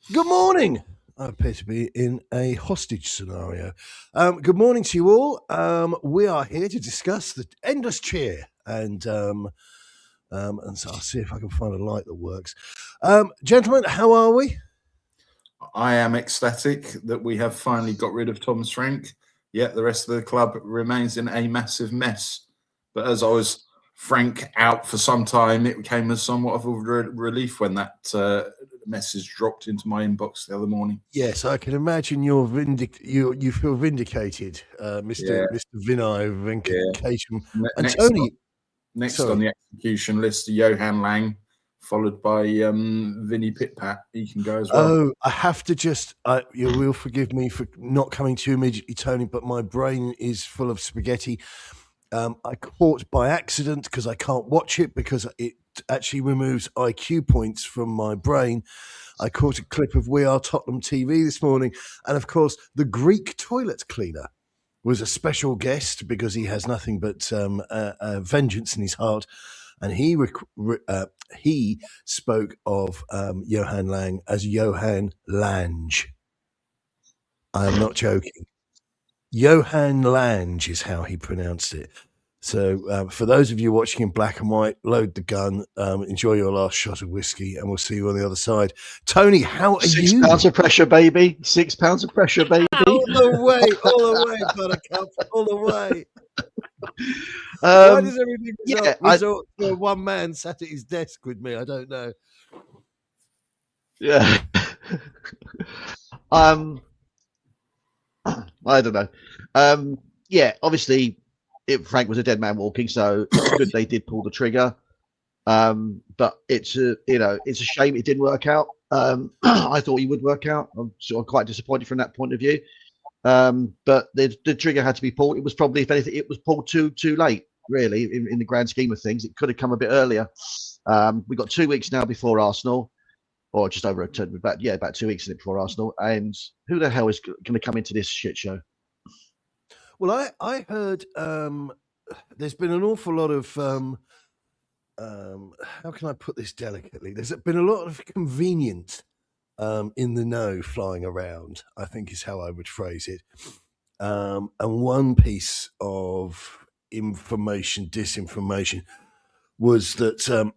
Good morning. I appear to be in a hostage scenario. Good morning to you all. We are here to discuss the endless cheer, and so I'll see if I can find a light that works. Gentlemen, how are we? I am ecstatic that we have finally got rid of Thomas Frank, yet the rest of the club remains in a massive mess. But as I was Frank out for some time, it came as somewhat of a relief when that message dropped into my inbox the other morning. Yes, I can imagine you feel vindicated, Mr. Vinay Venkatesham. And Tony, next on the execution list, Johan Lang, followed by Vinny Pitpat. He can go as well. Oh, I have to you will forgive me for not coming to you immediately, Tony, but my brain is full of spaghetti. I caught by accident, because I can't watch it because it actually removes IQ points from my brain. I caught a clip of We Are Tottenham TV this morning, and of course, the Greek toilet cleaner was a special guest because he has nothing but vengeance in his heart, and he spoke of Johan Lang as Johan Lange. I am not joking. Johan Lange is how he pronounced it. So for those of you watching in black and white, load the gun, enjoy your last shot of whiskey, and we'll see you on the other side. Tony, how are you? 6 pounds of pressure, baby. 6 pounds of pressure, baby. All the way, Buttercup, all the way. Why does everything resort to one man sat at his desk with me? I don't know. Yeah. I don't know. Yeah, obviously, Frank was a dead man walking, so it's good they did pull the trigger. But it's a shame it didn't work out. I thought he would work out. I'm sort of quite disappointed from that point of view. But the trigger had to be pulled. It was probably, if anything, it was pulled too late, really, in the grand scheme of things. It could have come a bit earlier. We've got 2 weeks now before Arsenal, or just over about 2 weeks before Arsenal. And who the hell is going to come into this shit show? Well, I heard there's been an awful lot of how can I put this delicately? There's been a lot of convenience in the know flying around, I think is how I would phrase it. And one piece of disinformation was that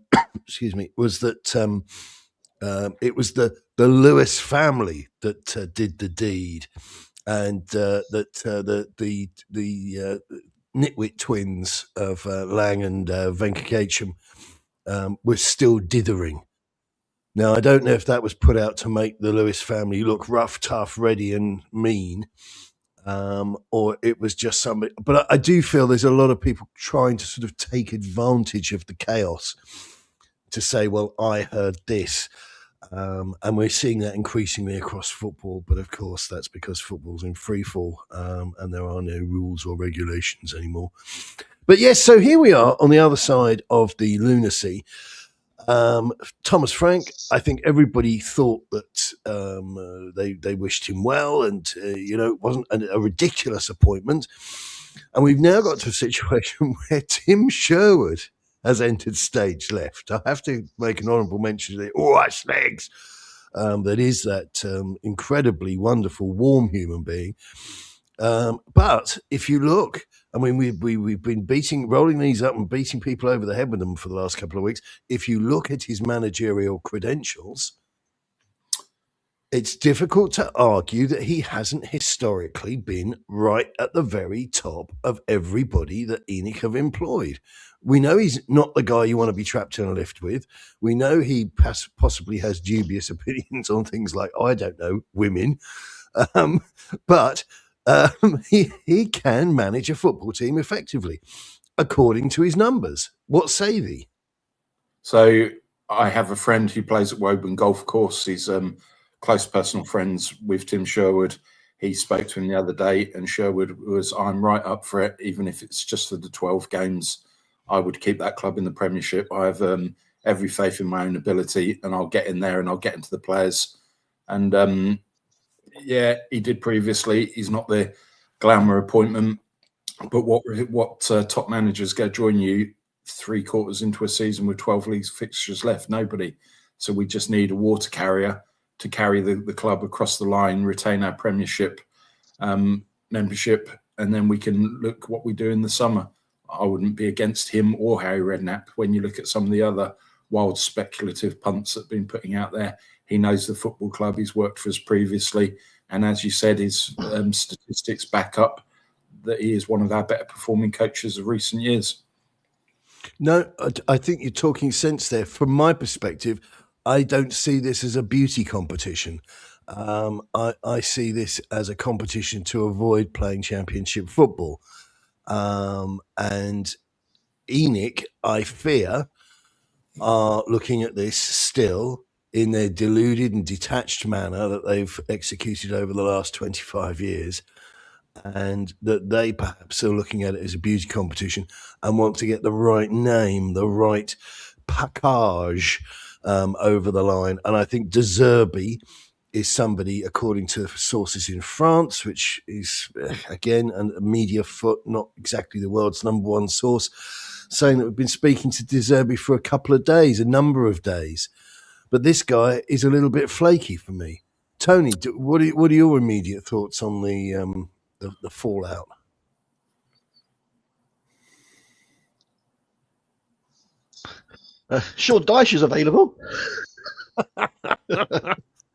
it was the Lewis family that did the deed, and that the nitwit twins of Lang and Venkatesham were still dithering. Now, I don't know if that was put out to make the Lewis family look rough, tough, ready, and mean, or it was just somebody. But I do feel there's a lot of people trying to sort of take advantage of the chaos to say, well, I heard this. And we're seeing that increasingly across football. But of course, that's because football's in free fall and there are no rules or regulations anymore. But yes, so here we are on the other side of the lunacy. Thomas Frank, I think everybody thought that they wished him well, and it wasn't a ridiculous appointment. And we've now got to a situation where Tim Sherwood has entered stage left. I have to make an honourable mention of it. That's legs. That is that incredibly wonderful, warm human being. But if you look, I mean, we've been rolling these up and beating people over the head with them for the last couple of weeks. If you look at his managerial credentials, it's difficult to argue that he hasn't historically been right at the very top of everybody that ENIC have employed. We know he's not the guy you want to be trapped in a lift with. We know he possibly has dubious opinions on things like, I don't know, women. But he can manage a football team effectively, according to his numbers. What say thee? So I have a friend who plays at Woburn Golf Course. He's close personal friends with Tim Sherwood. He spoke to him the other day, and Sherwood was, I'm right up for it, even if it's just for the 12 games. I would keep that club in the Premiership. I have every faith in my own ability, and I'll get in there and I'll get into the players. And yeah, he did previously. He's not the glamour appointment, but what top managers go join you 3 quarters into a season with 12 league fixtures left? Nobody. So we just need a water carrier to carry the club across the line, retain our Premiership membership, and then we can look what we do in the summer. I wouldn't be against him or Harry Redknapp. When you look at some of the other wild speculative punts that have been putting out there, he knows the football club. He's worked for us previously. And as you said, his statistics back up that he is one of our better performing coaches of recent years. No, I think you're talking sense there. From my perspective, I don't see this as a beauty competition. I see this as a competition to avoid playing championship football. And ENIC, I fear, are looking at this still in their deluded and detached manner that they've executed over the last 25 years, and that they perhaps are looking at it as a beauty competition and want to get the right name, the right package over the line. And I think De Zerbi is somebody, according to sources in France, which is, again, a media foot, not exactly the world's number one source, saying that we've been speaking to De Zerbi for a couple of days, a number of days. But this guy is a little bit flaky for me. Tony, what are your immediate thoughts on the fallout? Sean Dyche is available.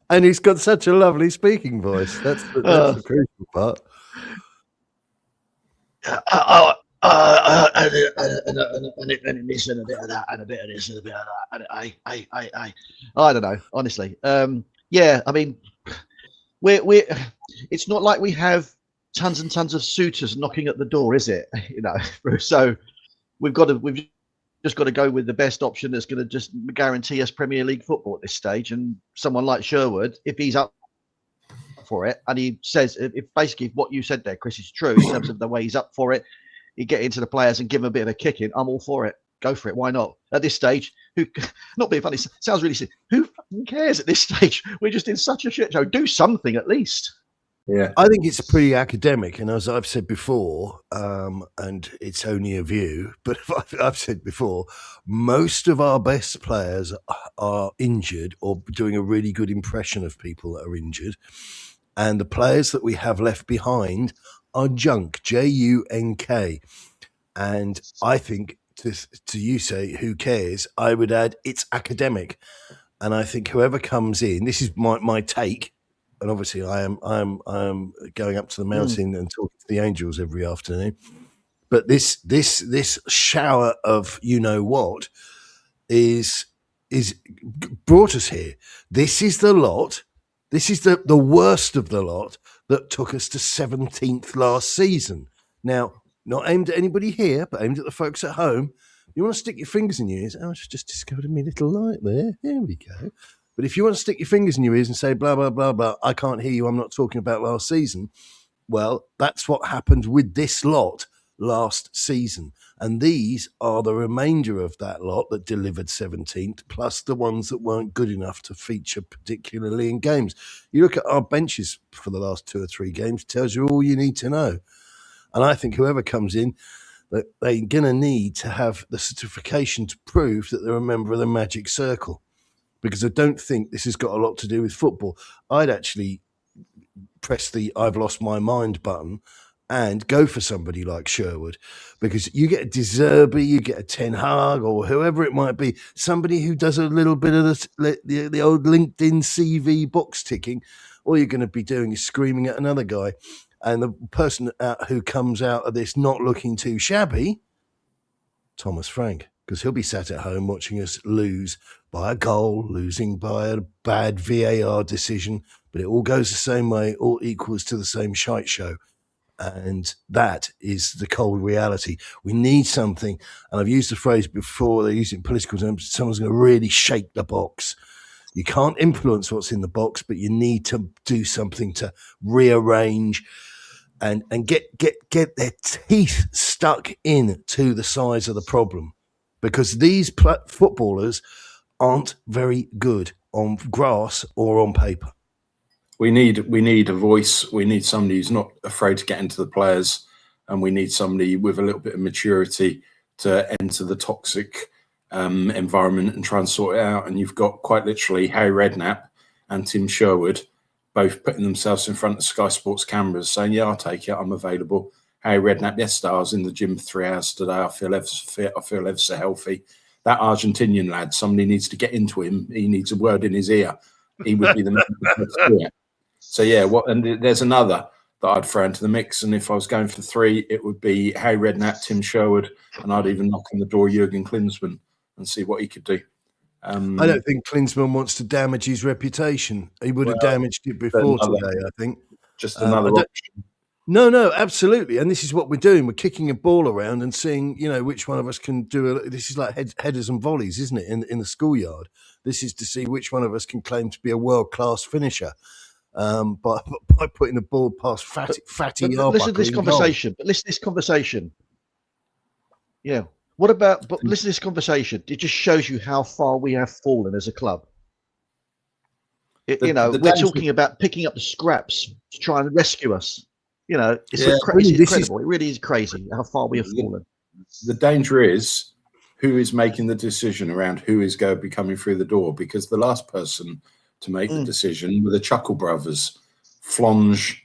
And he's got such a lovely speaking voice. That's the crucial part. And this and a bit of that, and a bit of this and a bit of that. And I don't know, honestly. Yeah, I mean, we're it's not like we have tons and tons of suitors knocking at the door, is it? You know, so we've just got to go with the best option that's going to just guarantee us Premier League football at this stage. And someone like Sherwood, if he's up for it, and he says, if basically what you said there, Chris, is true in terms of the way he's up for it, you get into the players and give them a bit of a kick in. I'm all for it. Go for it. Why not? At this stage, not being funny, sounds really silly. Who fucking cares at this stage? We're just in such a shit show. Do something at least. Yeah, I think it's pretty academic, and as I've said before, and it's only a view, but I've said before, most of our best players are injured or doing a really good impression of people that are injured, and the players that we have left behind are junk, Junk, and I think to you say who cares, I would add it's academic, and I think whoever comes in, this is my take. And obviously, I am going up to the mountain and talking to the angels every afternoon. But this shower of you know what is brought us here. This is the lot. This is the worst of the lot that took us to 17th last season. Now, not aimed at anybody here, but aimed at the folks at home. You want to stick your fingers in your ears? Oh, I just discovered a me little light there. Here we go. But if you want to stick your fingers in your ears and say, blah, blah, blah, blah, I can't hear you, I'm not talking about last season, well, that's what happened with this lot last season. And these are the remainder of that lot that delivered 17th, plus the ones that weren't good enough to feature particularly in games. You look at our benches for the last 2 or 3 games, tells you all you need to know. And I think whoever comes in, that they're going to need to have the certification to prove that they're a member of the Magic Circle. Because I don't think this has got a lot to do with football. I'd actually press the I've lost my mind button and go for somebody like Sherwood, because you get a De Zerbi, you get a Ten Hag, or whoever it might be, somebody who does a little bit of the old LinkedIn CV box ticking. All you're going to be doing is screaming at another guy. And the person who comes out of this not looking too shabby, Thomas Frank, because he'll be sat at home watching us lose by a goal, losing by a bad VAR decision, but it all goes the same way, all equals to the same shite show. And that is the cold reality. We need something, and I've used the phrase before, they use it in political terms, someone's going to really shake the box. You can't influence what's in the box, but you need to do something to rearrange and get their teeth stuck into the size of the problem. Because these footballers aren't very good on grass or on paper. We need a voice. We need somebody who's not afraid to get into the players, and we need somebody with a little bit of maturity to enter the toxic environment and try and sort it out. And you've got quite literally Harry Redknapp and Tim Sherwood both putting themselves in front of Sky Sports cameras saying, yeah, I'll take it, I'm available. Harry Redknapp, yesterday I was in the gym for 3 hours today, I feel ever so fit, I feel ever so healthy. That Argentinian lad, somebody needs to get into him, he needs a word in his ear. He would be the man to do it. So yeah, and there's another that I'd throw into the mix, and if I was going for 3, it would be Harry Redknapp, Tim Sherwood, and I'd even knock on the door Jurgen Klinsmann and see what he could do. I don't think Klinsmann wants to damage his reputation. He would have damaged it before today, I think. Just another option. No, absolutely. And this is what we're doing. We're kicking a ball around and seeing, which one of us can do this is like headers and volleys, isn't it? In the schoolyard. This is to see which one of us can claim to be a world-class finisher. By putting the ball past fatty. Listen to this conversation. But listen to this conversation. Yeah. What about? But listen to this conversation. It just shows you how far we have fallen as a club. We're talking about picking up the scraps to try and rescue us. It's incredible. It really is crazy how far we have fallen. The danger is who is making the decision around who is going to be coming through the door, because the last person to make the decision were the Chuckle brothers, Longe,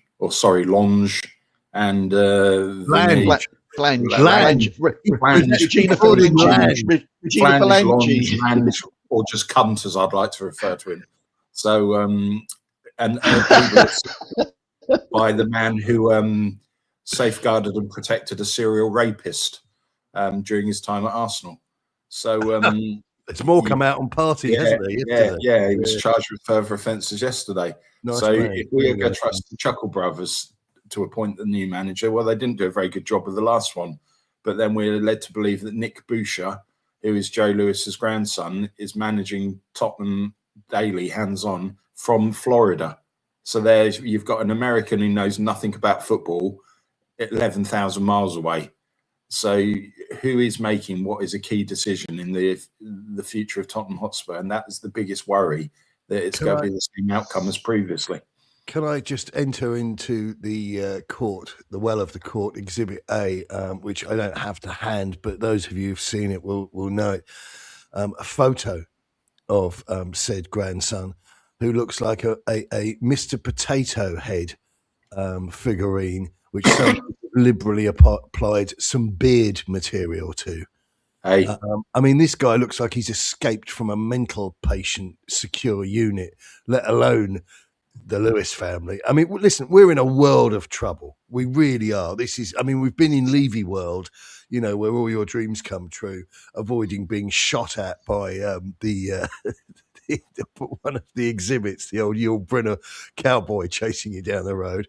and Flange. Regina Flange, or just Cunt, as I'd like to refer to him. So, and by the man who safeguarded and protected a serial rapist during his time at Arsenal. So, there's more come out on party, hasn't he? Yeah, he was charged with further offences yesterday. Nice, so if we are going to trust the Chuckle brothers to appoint the new manager, well, they didn't do a very good job with the last one. But then we're led to believe that Nick Boucher, who is Joe Lewis's grandson, is managing Tottenham daily, hands-on, from Florida. So you've got an American who knows nothing about football, 11,000 miles away. So who is making what is a key decision in the future of Tottenham Hotspur? And that is the biggest worry, that it's going to be the same outcome as previously. Can I just enter into the court, the well of the court, Exhibit A, which I don't have to hand, but those of you who've seen it will know it. A photo of said grandson, who looks like a Mr. Potato Head figurine, which somebody liberally applied some beard material to. Hey. I mean, this guy looks like he's escaped from a mental patient secure unit, let alone the Lewis family. I mean, listen, we're in a world of trouble. We really are. We've been in Levy world, where all your dreams come true, avoiding being shot at by one of the exhibits, the old Yul Brynner cowboy chasing you down the road.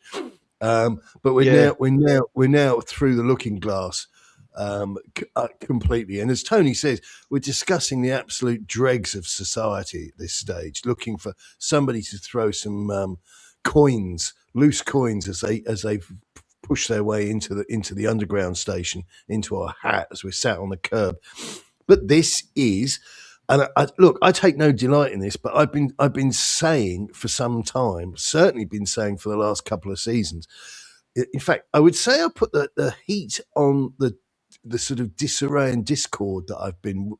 But we're now through the looking glass completely. And as Tony says, we're discussing the absolute dregs of society at this stage, looking for somebody to throw some loose coins as they push their way into the underground station, into our hat as we're sat on the curb. But this is, and I take no delight in this, but I've been saying for some time, certainly been saying for the last couple of seasons. In fact, I would say I put the heat on the sort of disarray and discord that I've been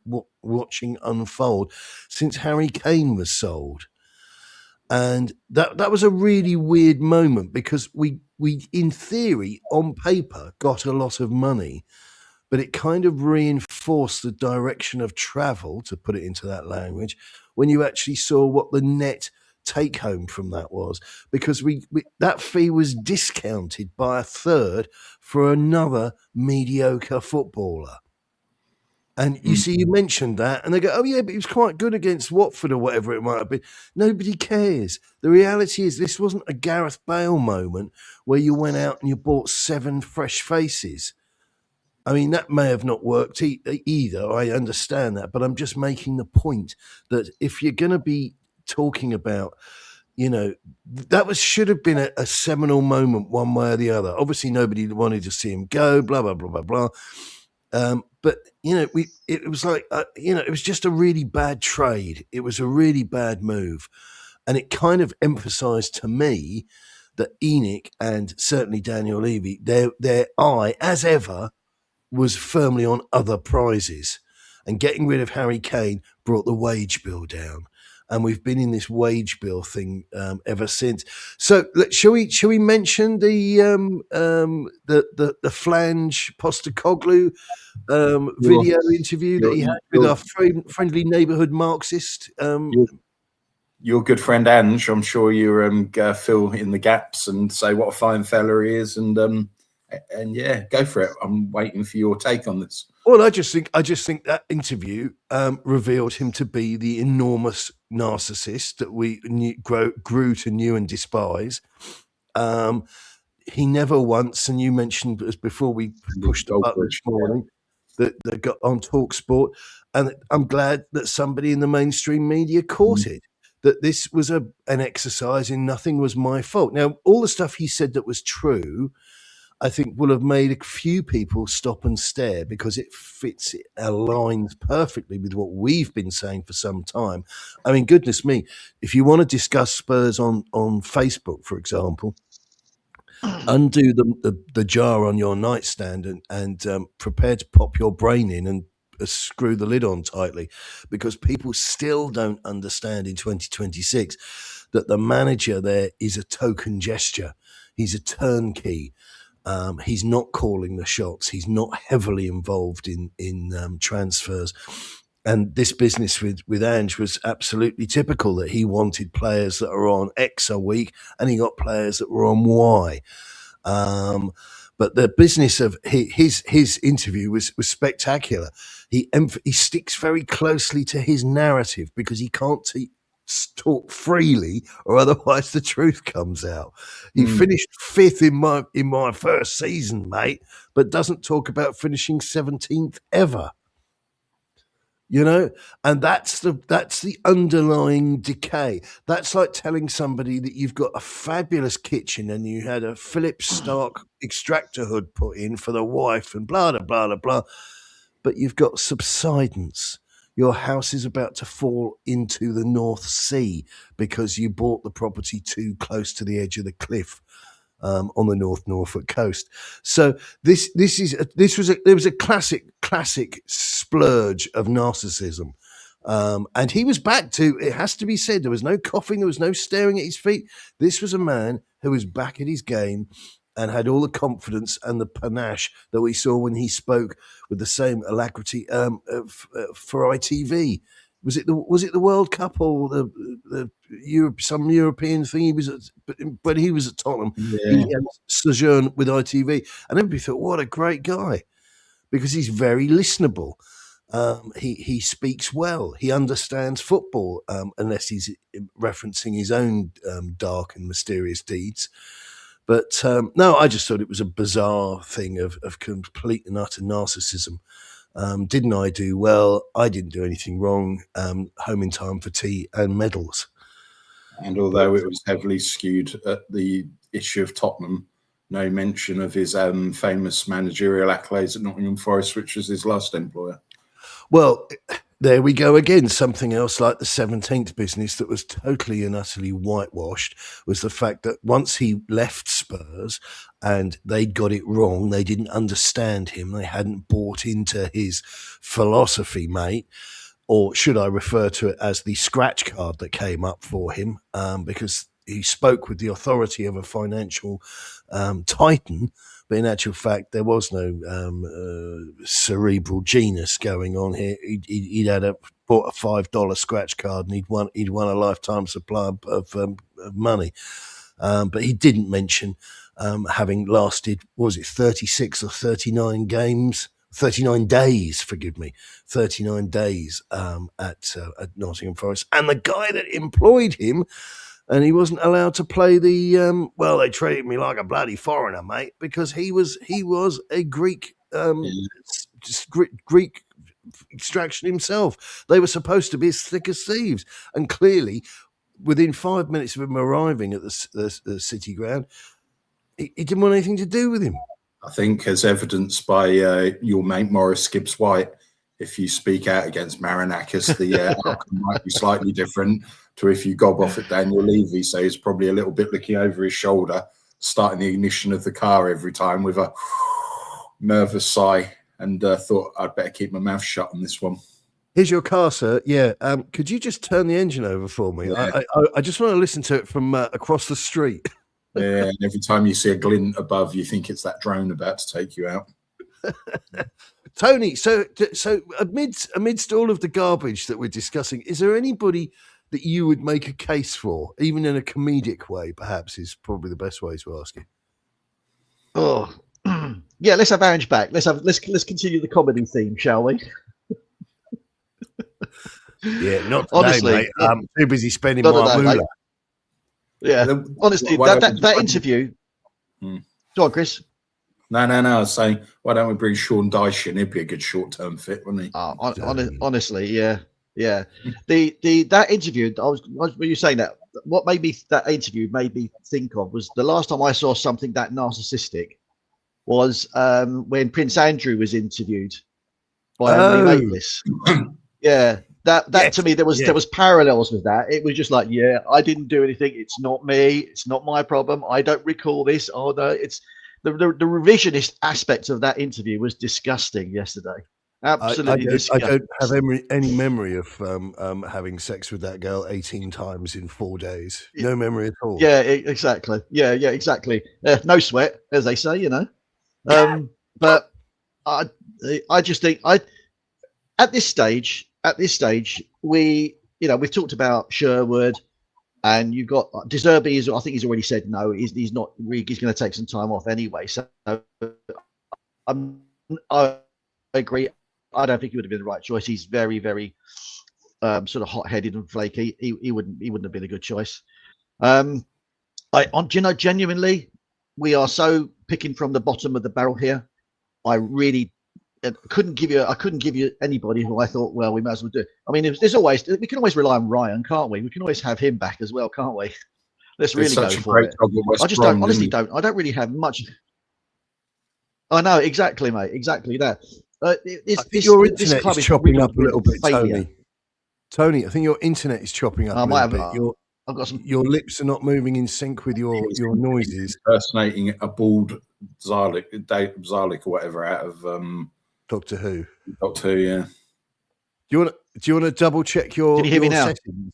watching unfold since Harry Kane was sold. And that was a really weird moment, because we in theory, on paper, got a lot of money, but it kind of reinforced the direction of travel, to put it into that language, when you actually saw what the net take home from that was, because we that fee was discounted by a third for another mediocre footballer. And you see, you mentioned that, and they go, oh yeah, but he was quite good against Watford or whatever it might have been. Nobody cares. The reality is, this wasn't a Gareth Bale moment where you went out and you bought 7 fresh faces. I mean, that may have not worked either. I understand that, but I'm just making the point that if you're going to be talking about, that should have been a seminal moment one way or the other. Obviously, nobody wanted to see him go, blah, blah, blah, blah, blah. But, it was like, it was just a really bad trade. It was a really bad move. And it kind of emphasised to me that ENIC and certainly Daniel Levy, their eye, as ever, was firmly on other prizes. And getting rid of Harry Kane brought the wage bill down. and we've been in this wage bill thing ever since. So shall we mention the Flange Postecoglou video interview that he had with our friendly neighbourhood Marxist? Your good friend Ange, I'm sure you fill in the gaps and say what a fine fella he is, and yeah, go for it. I'm waiting for your take on this. Well, I just think that interview revealed him to be the enormous narcissist that we grew to know and despise. He never once, and you mentioned as before we pushed the button this morning, that got on TalkSport, and I'm glad that somebody in the mainstream media caught it. That this was an exercise in nothing was my fault. Now, all the stuff he said that was true, I think will have made a few people stop and stare because it aligns perfectly with what we've been saying for some time. I mean, goodness me, if you want to discuss Spurs on Facebook, for example, undo the jar on your nightstand and prepare to pop your brain in and screw the lid on tightly, because people still don't understand in 2026 that the manager there is a token gesture. He's a turnkey. He's not calling the shots. He's not heavily involved in transfers. And this business with Ange was absolutely typical, that he wanted players that are on X a week and he got players that were on Y. But the business of his interview was spectacular. He sticks very closely to his narrative because he can't talk freely, or otherwise the truth comes out. He finished 5th in my first season, mate, but doesn't talk about finishing 17th ever. You know, and that's the underlying decay. That's like telling somebody that you've got a fabulous kitchen and you had a Philips Stark extractor hood put in for the wife and blah, blah, blah, blah, but you've got subsidence. Your house is about to fall into the North Sea because you bought the property too close to the edge of the cliff on the North Norfolk coast. So there was a classic splurge of narcissism. And he was back to, it has to be said, there was no coughing, there was no staring at his feet. This was a man who was back at his game and had all the confidence and the panache that we saw when he spoke with the same alacrity for ITV. Was it the World Cup or the some European thing? He was but he was at Tottenham. Yeah. He had sojourn with ITV, and everybody thought, what a great guy, because he's very listenable. He speaks well. He understands football, unless he's referencing his own dark and mysterious deeds. But no, I just thought it was a bizarre thing of complete and utter narcissism. Didn't I do well? I didn't do anything wrong. Home in time for tea and medals. And although it was heavily skewed at the issue of Tottenham, no mention of his famous managerial accolades at Nottingham Forest, which was his last employer. Well, there we go again. Something else like the 17th business that was totally and utterly whitewashed was the fact that once he left Spurs and they'd got it wrong, they didn't understand him, they hadn't bought into his philosophy, mate, or should I refer to it as the scratch card that came up for him, because he spoke with the authority of a financial titan. But in actual fact, there was no cerebral genius going on here. He'd bought a $5 scratch card and he'd won a lifetime supply of money. But he didn't mention having lasted, what was it, 36 or 39 games? 39 days, forgive me, 39 days at Nottingham Forest. And the guy that employed him, and he wasn't allowed to play the. Well, they treated me like a bloody foreigner, mate, because he was a Greek, Greek extraction himself. They were supposed to be as thick as thieves, and clearly, within 5 minutes of him arriving at the City ground, he didn't want anything to do with him. I think, as evidenced by your mate Morris Gibbs-White, if you speak out against Marinakis, the outcome might be slightly different to if you gob off at Daniel Levy. So he's probably a little bit looking over his shoulder, starting the ignition of the car every time with a nervous sigh, and thought I'd better keep my mouth shut on this one. Here's your car, sir. Yeah. Could you just turn the engine over for me? Yeah. I just want to listen to it from across the street. Yeah, and every time you see a glint above, you think it's that drone about to take you out. Tony, so amidst all of the garbage that we're discussing, is there anybody that you would make a case for, even in a comedic way? Perhaps is probably the best way to ask it. Oh, yeah. Let's have Ange back. Let's continue the comedy theme, shall we? Yeah, not today, Honestly, mate. I'm too busy spending not my today, moolah. mate. Yeah, honestly, that interview. Go on, Chris. No. I was saying, why don't we bring Sean Dyche in? He'd be a good short-term fit, wouldn't he? Honestly, yeah. That interview, when you saying that, what made me that interview made me think of was the last time I saw something that narcissistic was when Prince Andrew was interviewed by Emily Maitlis. Yeah. That to me, there was parallels with that. It was just like, yeah, I didn't do anything. It's not me. It's not my problem. I don't recall this. Oh no, it's the revisionist aspect of that interview was disgusting yesterday. Absolutely disgusting. I don't have any memory of having sex with that girl 18 times in 4 days. No memory at all. Yeah, exactly. Yeah, exactly. No sweat, as they say, you know. But I just think at this stage, we've talked about Sherwood, and you've got De Zerbi. I think he's already said no. He's not. He's going to take some time off anyway. So I agree. I don't think he would have been the right choice. He's very, very sort of hot-headed and flaky. He wouldn't have been a good choice. Genuinely, we are so picking from the bottom of the barrel here. I really couldn't give you anybody who I thought, well, we might as well do it. I mean, we can always rely on Ryan, can't we? We can always have him back as well, can't we? Let's really go for it. I just don't, honestly don't. I don't really have much. I know, exactly, mate. Exactly that. Your internet is chopping up a little bit, Tony. Tony, I think your internet is chopping up a little bit. Your lips are not moving in sync with your noises. Impersonating a bald Zarlik or whatever out of Doctor Who. Doctor Who, yeah. Do you want to double check your? Can you hear me now? Settings?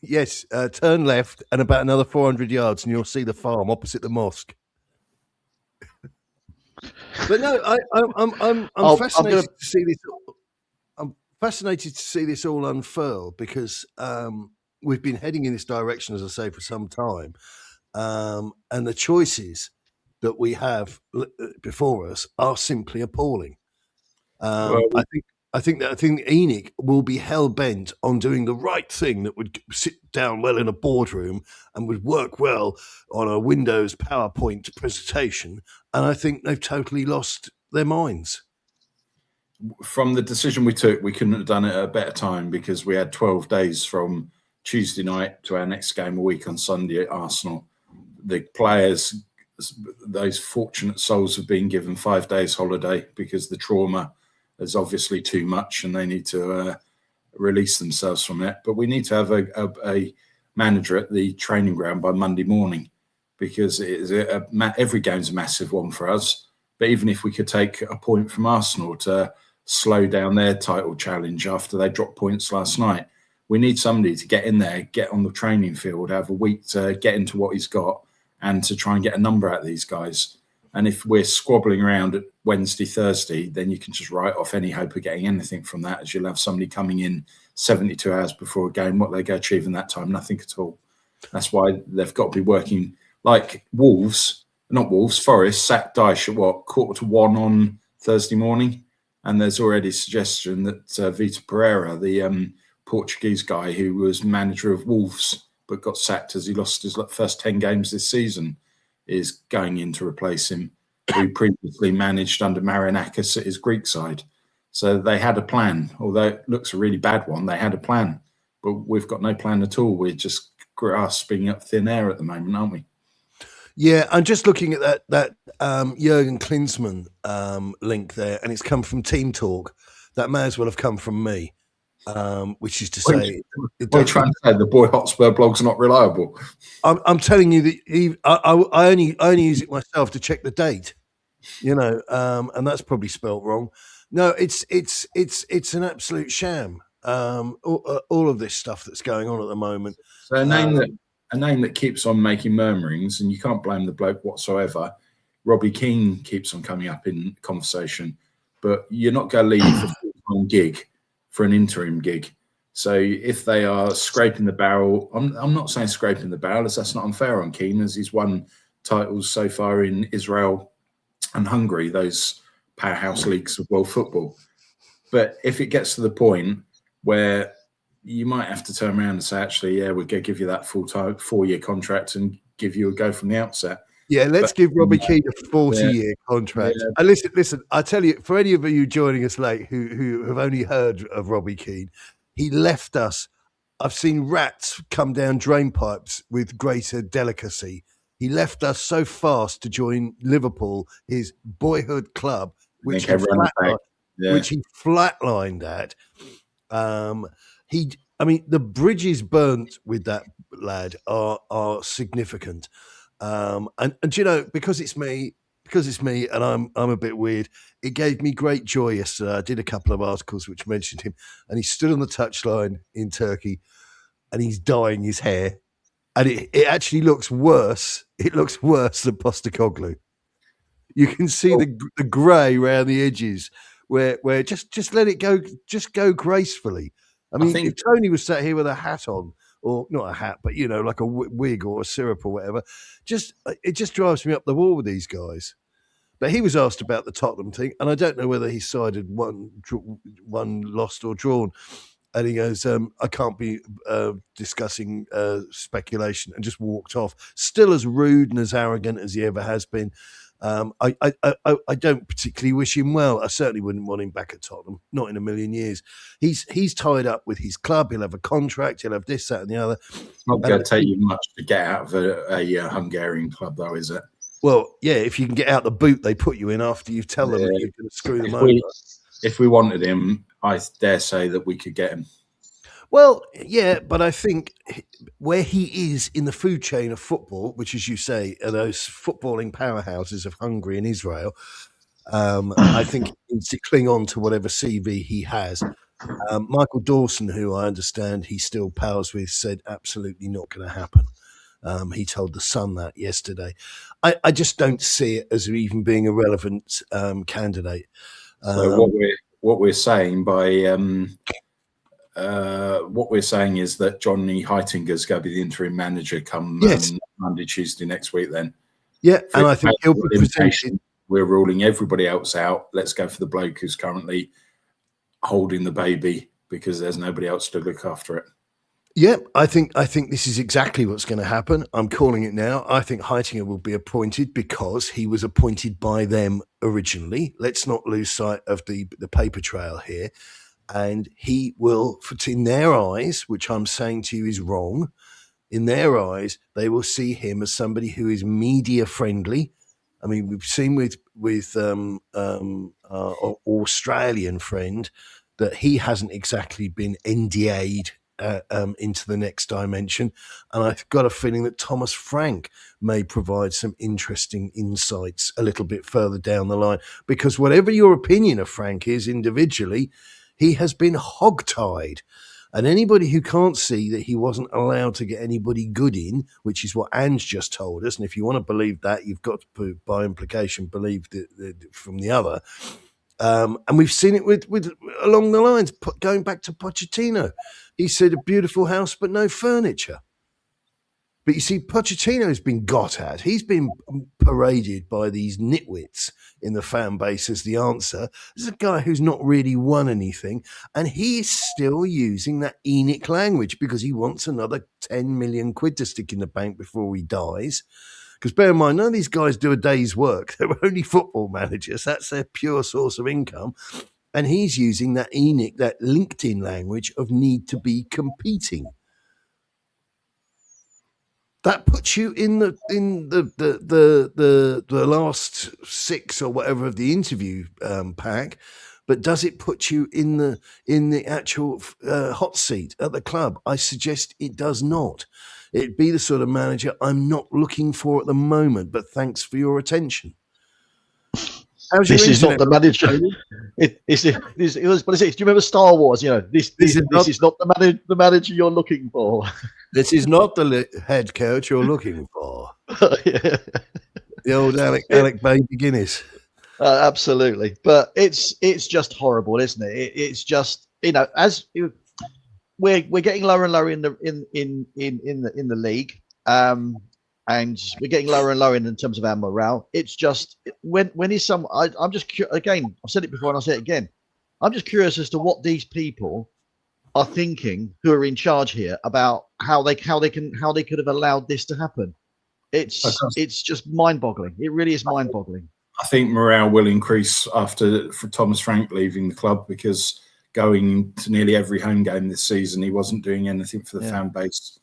Yes. Turn left and about another 400 yards, and you'll see the farm opposite the mosque. But no, I'm fascinated to see this. I'm fascinated to see this all unfurl because we've been heading in this direction, as I say, for some time, and the choices that we have before us are simply appalling. I think ENIC will be hell bent on doing the right thing that would sit down well in a boardroom and would work well on a Windows PowerPoint presentation. And I think they've totally lost their minds. From the decision we took, we couldn't have done it at a better time because we had 12 days from Tuesday night to our next game a week on Sunday at Arsenal. The players, those fortunate souls, have been given 5 days holiday because the trauma is obviously too much and they need to release themselves from it. But we need to have a manager at the training ground by Monday morning because every game's a massive one for us. But even if we could take a point from Arsenal to slow down their title challenge after they dropped points last night, we need somebody to get in there, get on the training field, have a week to get into what he's got and to try and get a number out of these guys. And if we're squabbling around at Wednesday, Thursday, then you can just write off any hope of getting anything from that, as you'll have somebody coming in 72 hours before a game. What they go achieve in that time? Nothing at all. That's why they've got to be working like Forest sacked Dyche at 1:15 on Thursday morning. And there's already a suggestion that Vitor Pereira, the Portuguese guy who was manager of Wolves but got sacked as he lost his first 10 games this season, is going in to replace him, who previously managed under Marinakis at his Greek side. So they had a plan, although it looks a really bad one. They had a plan, but we've got no plan at all. We're just grasping up thin air at the moment, aren't we? Yeah, I'm just looking at that Jurgen Klinsmann link there, and it's come from Team Talk. That may as well have come from me, which is to say... We're trying to say the Boy Hotspur blog's not reliable. I'm telling you that I only use it myself to check the date, and that's probably spelt wrong. No, it's an absolute sham. All of this stuff that's going on at the moment. So a name that keeps on making murmurings, and you can't blame the bloke whatsoever. Robbie Keane keeps on coming up in conversation, but you're not going to leave a full-time gig for an interim gig. So if they are scraping the barrel, I'm not saying scraping the barrel, as that's not unfair on Keane, as he's won titles so far in Israel and Hungary, those powerhouse leagues of world football. But if it gets to the point where you might have to turn around and say, actually, yeah, we're going to give you that full-time 4-year contract and give you a go from the outset. Yeah, let's give Robbie Keane a 40-year contract. Yeah. And listen, I tell you, for any of you joining us late who have only heard of Robbie Keane, he left us. I've seen rats come down drain pipes with greater delicacy. He left us so fast to join Liverpool, his boyhood club, which he flatlined at. The bridges burnt with that lad are significant. And you know, because it's me and I'm a bit weird, it gave me great joy yesterday. I did a couple of articles which mentioned him, and he stood on the touchline in Turkey and he's dyeing his hair, and it actually looks worse. It looks worse than Postecoglou. You can see the grey around the edges where just let it go, just go gracefully. I mean, if Tony was sat here with a hat on, or not a hat, but, you know, like a wig or a syrup or whatever, it just drives me up the wall with these guys. But he was asked about the Tottenham thing, and I don't know whether he sided one lost or drawn. And he goes, I can't be discussing speculation, and just walked off. Still as rude and as arrogant as he ever has been. I don't particularly wish him well. I certainly wouldn't want him back at Tottenham, not in a million years. He's tied up with his club. He'll have a contract. He'll have this, that, and the other. It's not going to take you much to get out of a Hungarian club, though, is it? Well, yeah, if you can get out the boot they put you in after you tell them that you're going to screw them over. If we wanted him, I dare say that we could get him. Well, yeah, but I think where he is in the food chain of football, which, as you say, are those footballing powerhouses of Hungary and Israel, I think he needs to cling on to whatever CV he has. Michael Dawson, who I understand he still pals with, said absolutely not going to happen. He told The Sun that yesterday. I just don't see it as even being a relevant candidate. So what we're saying by what we're saying is that Johnny Heitinga is going to be the interim manager come Monday, Tuesday next week. Then, and I think he'll be presented. We're ruling everybody else out. Let's go for the bloke who's currently holding the baby because there's nobody else to look after it. Yeah, I think this is exactly what's going to happen. I'm calling it now. I think Heitinga will be appointed because he was appointed by them originally. Let's not lose sight of the paper trail here. And he will, in their eyes, which I'm saying to you is wrong, in their eyes, they will see him as somebody who is media friendly. I mean, we've seen with our Australian friend that he hasn't exactly been NDA'd into the next dimension. And I've got a feeling that Thomas Frank may provide some interesting insights a little bit further down the line, because whatever your opinion of Frank is individually, he has been hogtied. And anybody who can't see that he wasn't allowed to get anybody good in, which is what Anne's just told us, and if you want to believe that, you've got to, by implication, believe from the other. And we've seen it with along the lines, going back to Pochettino. He said a beautiful house, but no furniture. But you see, Pochettino's been got at. He's been paraded by these nitwits in the fan base as the answer. This is a guy who's not really won anything, and he's still using that ENIC language because he wants another 10 million quid to stick in the bank before he dies. Because bear in mind, none of these guys do a day's work. They were only football managers. That's their pure source of income. And he's using that ENIC, that LinkedIn language of need to be competing. That puts you in the last 6 or whatever of the interview pack, but does it put you in the actual hot seat at the club? I suggest it does not. It'd be the sort of manager I'm not looking for at the moment, but thanks for your attention. How's your This is not internet? the manager. It was. What is it? Do you remember Star Wars? You know, this is not the manager you're looking for. This is not the head coach you're looking for. Yeah. The old Alec Baby Guinness. Absolutely, but it's just horrible, isn't it? It's just, as we're getting lower and lower in the league, and we're getting lower and lower in terms of our morale. It's just when is some? I'm just again. I've said it before and I'll say it again. I'm just curious as to what these people are thinking who are in charge here about how they could have allowed this to happen. It's just mind-boggling. It really is mind-boggling. I think morale will increase for Thomas Frank leaving the club, because going to nearly every home game this season, he wasn't doing anything for the fan base.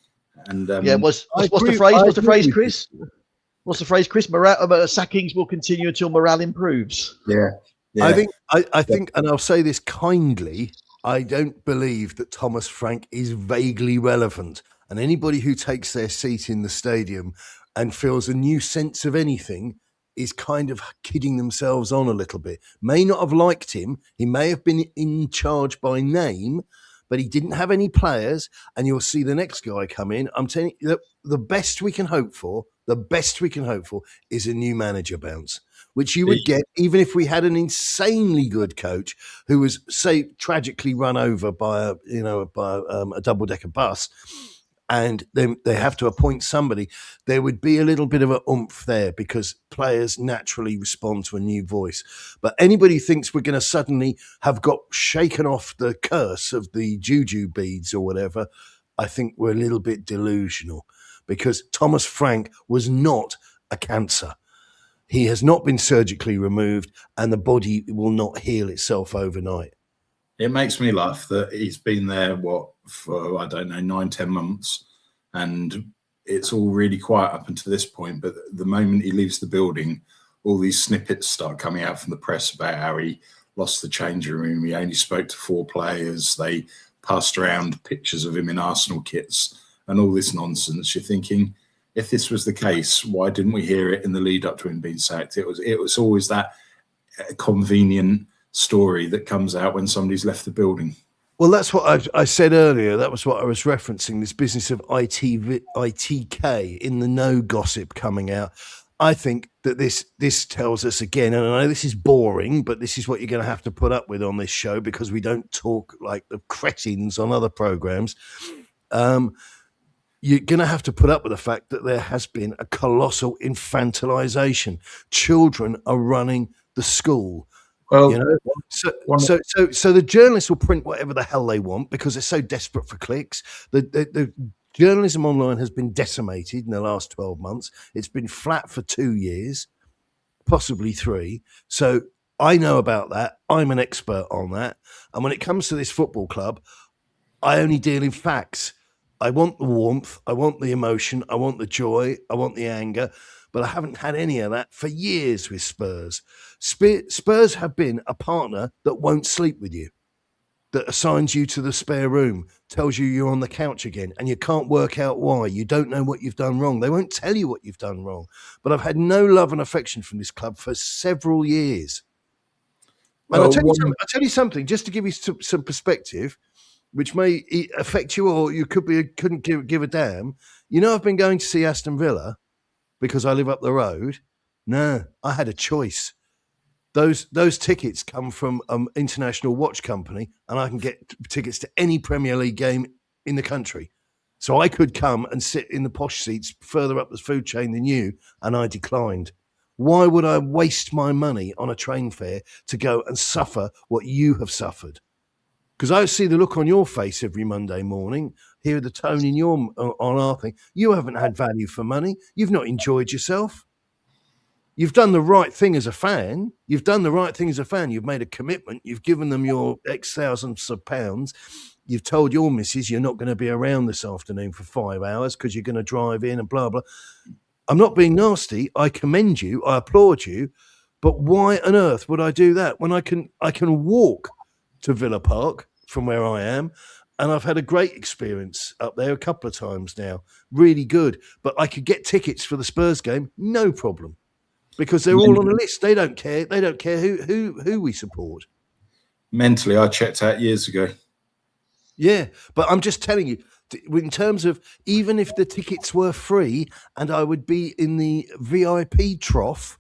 And what's the phrase? What's the phrase, Chris? What's the phrase, Chris? Morale sackings will continue until morale improves. Yeah. I think, and I'll say this kindly, I don't believe that Thomas Frank is vaguely relevant. And anybody who takes their seat in the stadium and feels a new sense of anything is kind of kidding themselves on a little bit. May not have liked him. He may have been in charge by name, but he didn't have any players. And you'll see the next guy come in. I'm telling you, the best we can hope for is a new manager bounce, which you would get even if we had an insanely good coach who was, say, tragically run over by a double-decker bus. And then they have to appoint somebody. There would be a little bit of an oomph there, because players naturally respond to a new voice. But anybody who thinks we're going to suddenly have got shaken off the curse of the juju beads or whatever, I think we're a little bit delusional, because Thomas Frank was not a cancer. He has not been surgically removed, and the body will not heal itself overnight. It makes me laugh that he's been there, for, I don't know, 9-10 months, and it's all really quiet up until this point. But the moment he leaves the building, all these snippets start coming out from the press about how he lost the changing room. He only spoke to 4 players. They passed around pictures of him in Arsenal kits and all this nonsense. You're thinking, if this was the case, why didn't we hear it in the lead up to him being sacked? It was always that convenient story that comes out when somebody's left the building. Well, that's what I said earlier. That was what I was referencing, this business of ITK, in the know gossip coming out. I think that this tells us again, and I know this is boring, but this is what you're going to have to put up with on this show, because we don't talk like the cretins on other programs. You're going to have to put up with the fact that there has been a colossal infantilization. Children are running the school. Well, so the journalists will print whatever the hell they want because they're so desperate for clicks. The journalism online has been decimated in the last 12 months. It's been flat for 2 years, possibly 3. So I know about that. I'm an expert on that. And when it comes to this football club, I only deal in facts. I want the warmth. I want the emotion. I want the joy. I want the anger. But I haven't had any of that for years with Spurs. Spurs have been a partner that won't sleep with you, that assigns you to the spare room, tells you you're on the couch again, and you can't work out why. You don't know what you've done wrong. They won't tell you what you've done wrong. But I've had no love and affection from this club for several years. And I'll tell you something, just to give you some perspective, which may affect you, or you couldn't give a damn. I've been going to see Aston Villa because I live up the road. No, I had a choice. Those tickets come from an international watch company, and I can get tickets to any Premier League game in the country. So I could come and sit in the posh seats further up the food chain than you, and I declined. Why would I waste my money on a train fare to go and suffer what you have suffered? Because I see the look on your face every Monday morning, hear the tone in on our thing. You haven't had value for money. You've not enjoyed yourself. You've done the right thing as a fan. You've made a commitment. You've given them your X thousands of pounds. You've told your missus you're not going to be around this afternoon for 5 hours because you're going to drive in and blah, blah. I'm not being nasty. I commend you. I applaud you. But why on earth would I do that when I can walk to Villa Park from where I am? And I've had a great experience up there a couple of times now. Really good. But I could get tickets for the Spurs game, no problem. because they're all on a list. They don't care. They don't care who we support. Mentally, I checked out years ago. Yeah, but I'm just telling you, in terms of even if the tickets were free and I would be in the VIP trough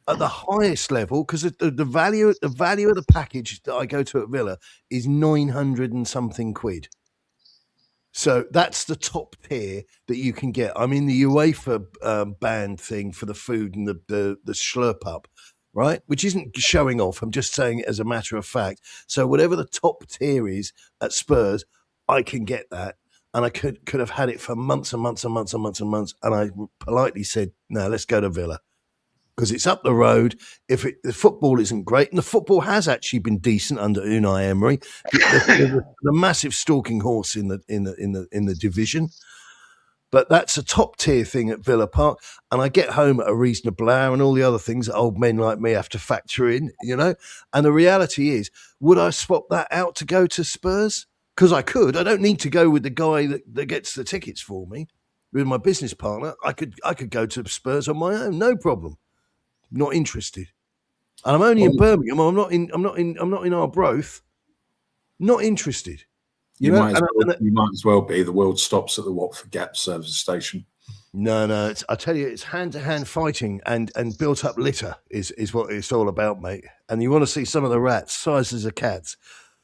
at the highest level, because the value of the package that I go to at Villa is 900 and something quid. So that's the top tier that you can get. I'm in the UEFA band thing for the food and the slurp up, right? Which isn't showing off. I'm just saying it as a matter of fact. So whatever the top tier is at Spurs, I can get that. And I could have had it for months and months and months and months and months. And I politely said, no, let's go to Villa. Because it's up the road. If the football isn't great, and the football has actually been decent under Unai Emery, the massive stalking horse in the division, but that's a top tier thing at Villa Park. And I get home at a reasonable hour, and all the other things that old men like me have to factor in, you know. And the reality is, would I swap that out to go to Spurs? Because I could. I don't need to go with the guy that gets the tickets for me. With my business partner, I could go to Spurs on my own, no problem. Not interested, and I'm only in Birmingham. I'm not in Arbroath. Not interested. You might as well be. The world stops at the Watford Gap service station. No. I tell you, it's hand-to-hand fighting and built up litter is what it's all about, mate. And you want to see some of the rats, sizes of cats.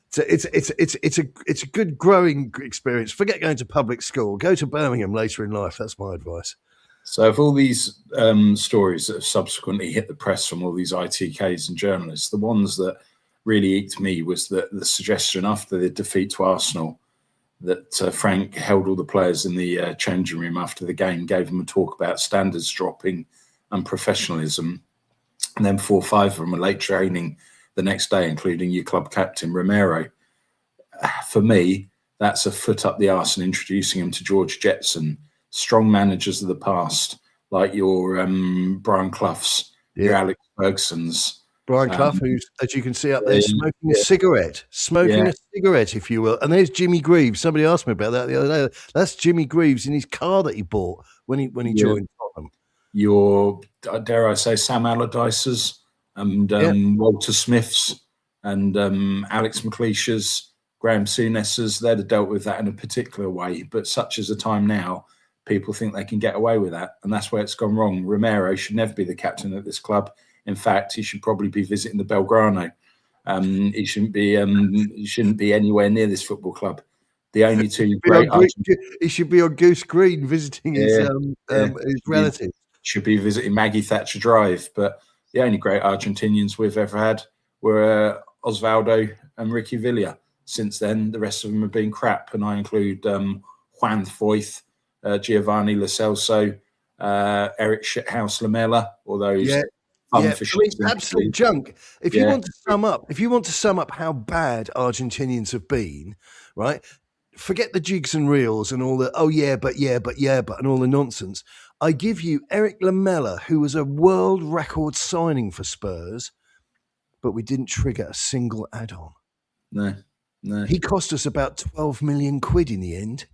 So it's a good growing experience. Forget going to public school. Go to Birmingham later in life. That's my advice. So of all these stories that have subsequently hit the press from all these ITKs and journalists, the ones that really eked me was the suggestion after the defeat to Arsenal that Frank held all the players in the changing room after the game, gave them a talk about standards dropping and professionalism. And then 4 or 5 of them were late training the next day, including your club captain, Romero. For me, that's a foot up the arse and introducing him to George Jetson. Strong managers of the past, like your Brian Cloughs, your Alex Fergusons. Brian Clough, who's, as you can see up there, smoking a cigarette, if you will. And there's Jimmy Greaves. Somebody asked me about that the other day. That's Jimmy Greaves in his car that he bought when he joined Tottenham. Your, dare I say, Sam Allardyce's and Walter Smith's and Alex McLeish's, Graham Souness's. They'd have dealt with that in a particular way. But such is the time now, people think they can get away with that. And that's where it's gone wrong. Romero should never be the captain of this club. In fact, he should probably be visiting the Belgrano. He shouldn't be anywhere near this football club. The only two great he should be on Goose Green visiting his relatives. Should be visiting Maggie Thatcher Drive. But the only great Argentinians we've ever had were Osvaldo and Ricky Villa. Since then, the rest of them have been crap, and I include Juan Foyth, Giovanni Lo Celso, Eric Shithouse Lamela, all those. Absolute junk. If you want to sum up how bad Argentinians have been, right? Forget the jigs and reels and all the but and all the nonsense. I give you Eric Lamela, who was a world record signing for Spurs, but we didn't trigger a single add-on. No. He cost us about 12 million quid in the end.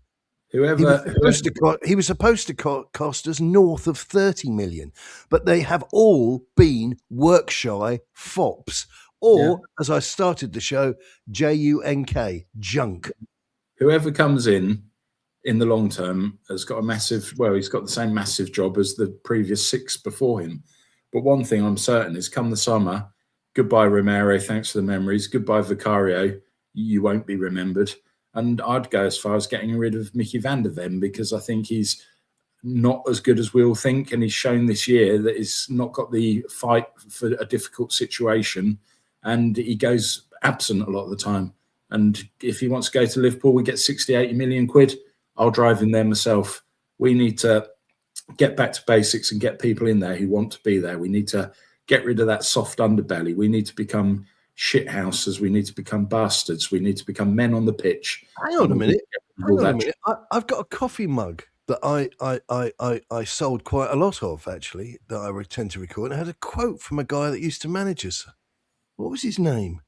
He was supposed to cost us north of 30 million, but they have all been work shy fops, or as I started the show, JUNK, junk. Whoever comes in the long term has got he's got the same massive job as the previous 6 before him. But one thing I'm certain is, come the summer, goodbye Romero, thanks for the memories. Goodbye Vicario, you won't be remembered. And I'd go as far as getting rid of Mickey van der Ven, because I think he's not as good as we all think. And he's shown this year that he's not got the fight for a difficult situation. And he goes absent a lot of the time. And if he wants to go to Liverpool, we get 60, 80 million quid. I'll drive him there myself. We need to get back to basics and get people in there who want to be there. We need to get rid of that soft underbelly. We need to become shithouses. We need to become bastards. We need to become men on the pitch. Hang on a minute. I've got a coffee mug that I sold quite a lot of, actually, that I tend to record. I had a quote from a guy that used to manage us. What was his name?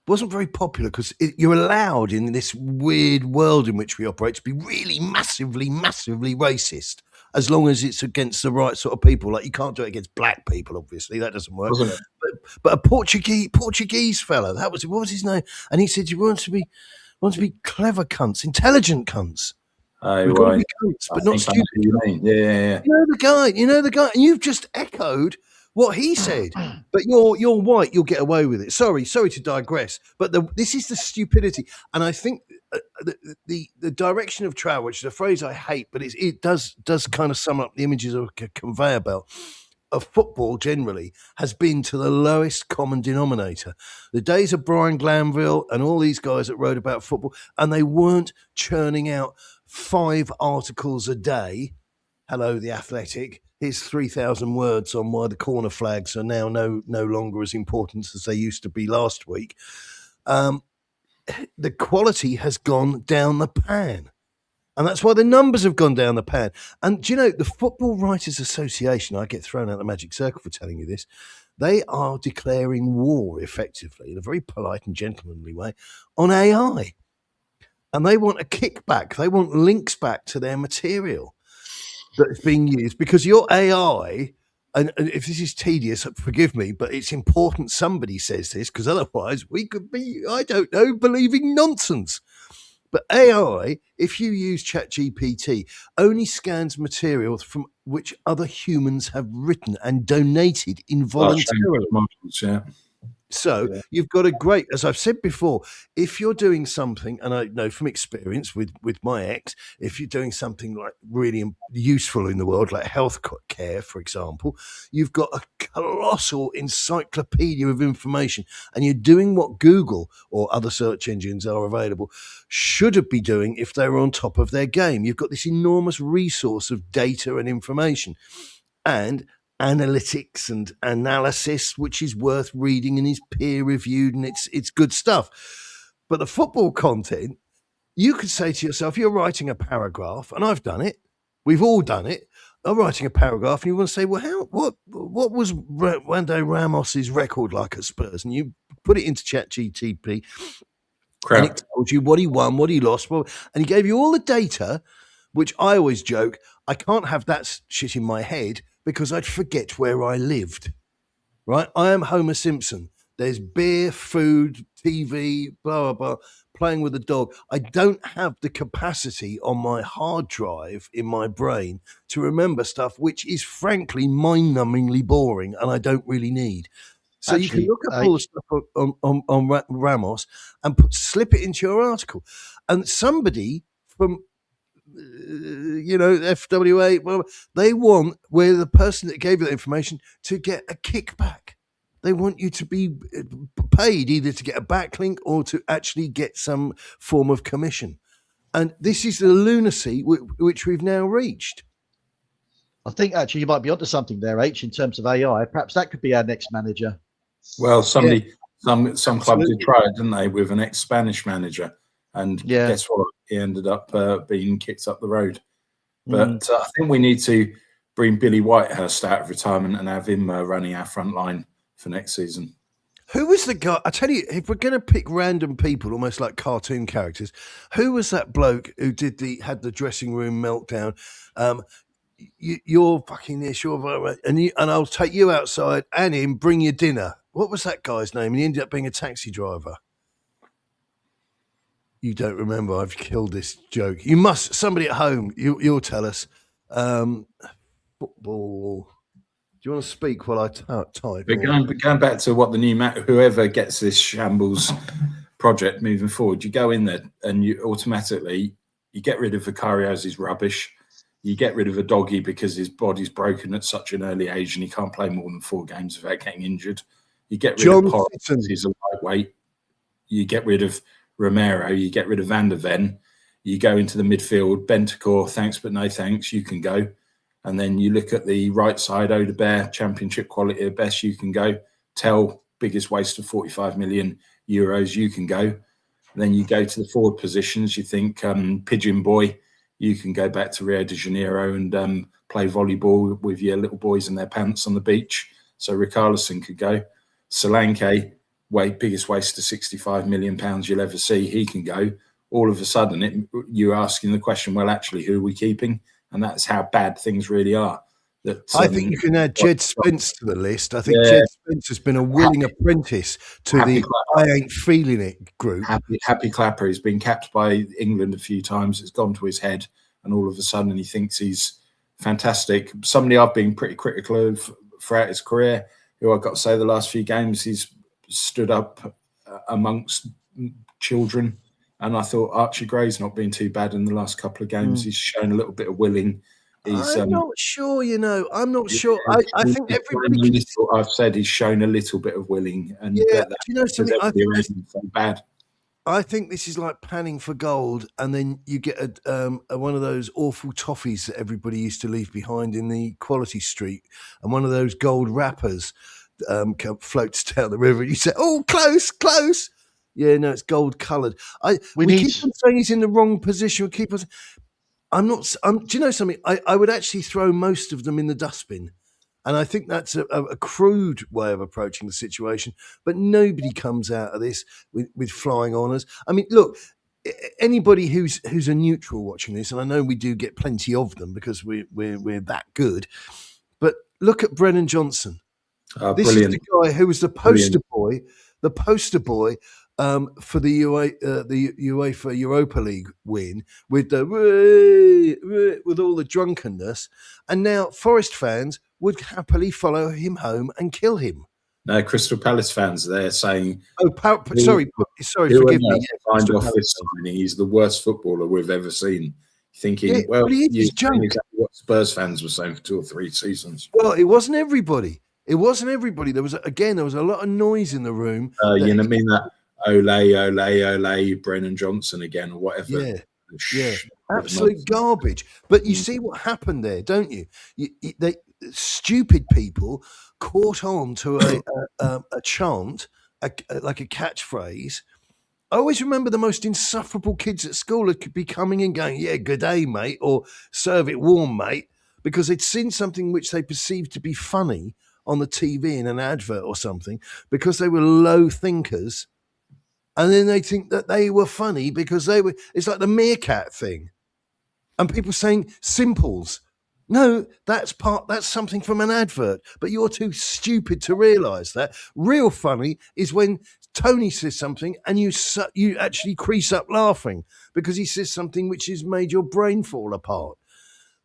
Wasn't very popular, because you're allowed in this weird world in which we operate to be really massively, massively racist. as long as it's against the right sort of people. Like, you can't do it against black people, obviously. That doesn't work. Wasn't it? But a Portuguese fella, what was his name? And he said, you want to be clever cunts, intelligent cunts. Oh, We've got to right. be cunts, but I not think I know stupid. who you mean. Yeah. You know the guy, and you've just echoed what he said. But you're white, you'll get away with it. Sorry to digress, but this is the stupidity, and I think the direction of travel, which is a phrase I hate, but it does kind of sum up the images of a conveyor belt of football generally, has been to the lowest common denominator. The days of Brian Glanville and all these guys that wrote about football, and they weren't churning out 5 articles a day. Hello, The Athletic. Here's 3,000 words on why the corner flags are now no longer as important as they used to be last week. The quality has gone down the pan. And that's why the numbers have gone down the pan. And do you know, the Football Writers Association, I get thrown out the magic circle for telling you this, they are declaring war, effectively, in a very polite and gentlemanly way, on AI. And they want a kickback. They want links back to their material that is being used, because your AI, and if this is tedious, forgive me, but it's important somebody says this, because otherwise we could be, I don't know, believing nonsense. But AI, if you use ChatGPT, only scans material from which other humans have written and donated involuntarily. Yeah. So you've got a great, as I've said before, if you're doing something, and I know from experience with my ex, if you're doing something like really useful in the world, like health care, for example, you've got a colossal encyclopedia of information, and you're doing what Google or other search engines are available should be doing if they were on top of their game. You've got this enormous resource of data and information and analytics and analysis, which is worth reading and is peer reviewed, and it's good stuff. But the football content, you could say to yourself, you're writing a paragraph, and I've done it. We've all done it. I'm writing a paragraph, and you want to say, well, what was Wande Ramos's record like at Spurs? And you put it into ChatGPT, and it told you what he won, what he lost, and he gave you all the data, which I always joke, I can't have that shit in my head because I'd forget where I lived, right? I am Homer Simpson. There's beer, food, TV, blah, blah, blah, playing with a dog. I don't have the capacity on my hard drive in my brain to remember stuff which is frankly mind-numbingly boring and I don't really need. So actually, you can look up all the stuff on Ramos and slip it into your article. And somebody from FWA, well, they want where the person that gave you that information to get a kickback. They want you to be paid either to get a backlink or to actually get some form of commission. And this is the lunacy which we've now reached. I think actually you might be onto something there, H, in terms of AI. Perhaps that could be our next manager. Well, some clubs did try it, didn't they, with an ex-Spanish manager. And guess what? He ended up being kicked up the road. But I think we need to bring Billy Whitehurst out of retirement and have him running our front line for next season. Who was the guy? I tell you, if we're going to pick random people, almost like cartoon characters, who was that bloke who had the dressing room meltdown? You're fucking this, and I'll take you outside and him, bring you dinner. What was that guy's name? And he ended up being a taxi driver. You don't remember? I've killed this joke. You must. Somebody at home, you'll tell us. Football. Do you want to speak while I type? But going back to what the new whoever gets this shambles project moving forward, you go in there and you automatically get rid of Vicario's rubbish. You get rid of a doggy because his body's broken at such an early age and he can't play more than 4 games without getting injured. You get rid of Porras, he's a lightweight. You get rid of Romero, you get rid of Van der Ven, you go into the midfield, Bentancur, thanks but no thanks, you can go. And then you look at the right side, Odebear, championship quality at best, you can go. Tell, biggest waste of 45 million euros, you can go. And then you go to the forward positions, you think Pigeon Boy, you can go back to Rio de Janeiro and play volleyball with your little boys in their pants on the beach. So Richarlison could go. Solanke, biggest waste of £65 million you'll ever see, he can go. All of a sudden, you're asking the question, well, actually, who are we keeping? and that's how bad things really are. That I think you can add Jed Spence to the list. I think Yeah. Jed Spence has been a willing apprentice to Happy the Clapper. I ain't feeling it group. Happy Clapper. He's been capped by England a few times. It's gone to his head, and all of a sudden he thinks he's fantastic. Somebody I've been pretty critical of throughout his career, who I've got to say the last few games he's stood up amongst children, and I thought Archie Gray's not been too bad in the last couple of games. He's shown a little bit of willing. I'm not sure, I'm not sure. I think everybody. I've said he's shown a little bit of willing, and do you know something? I think so bad. I think this is like panning for gold, and then you get one of those awful toffees that everybody used to leave behind in the Quality Street, and one of those gold wrappers floats down the river, and you say, "Oh, close." Yeah, no, it's gold coloured. We keep on saying he's in the wrong position. We keep on. I'm not. do you know something? I would actually throw most of them in the dustbin. And I think that's a crude way of approaching the situation. But nobody comes out of this with flying honours. I mean, look, anybody who's a neutral watching this, and I know we do get plenty of them because we're that good. But look at Brennan Johnson. This brilliant. is the guy who was the poster boy for the UEFA Europa League win with with all the drunkenness, and now Forest fans would happily follow him home and kill him. No, Crystal Palace fans, they're saying, sorry, forgive me. Signed off this signing. He's the worst footballer we've ever seen. Thinking, he's junk. Exactly what Spurs fans were saying for 2 or 3 seasons. Well, it wasn't everybody. There was a lot of noise in the room. You know, I mean that Ole, Brennan Johnson again, or whatever. Yeah, absolute garbage. But you see what happened there, don't you? They stupid people caught on to a chant, like a catchphrase. I always remember the most insufferable kids at school could be coming and going, "Yeah, good day, mate," or "Serve it warm, mate," because they'd seen something which they perceived to be funny on the TV in an advert or something, because they were low thinkers. And then they think that they were funny because it's like the meerkat thing. And people saying simples. No, that's something from an advert, but you're too stupid to realise that. Real funny is when Tony says something and you actually crease up laughing because he says something which has made your brain fall apart.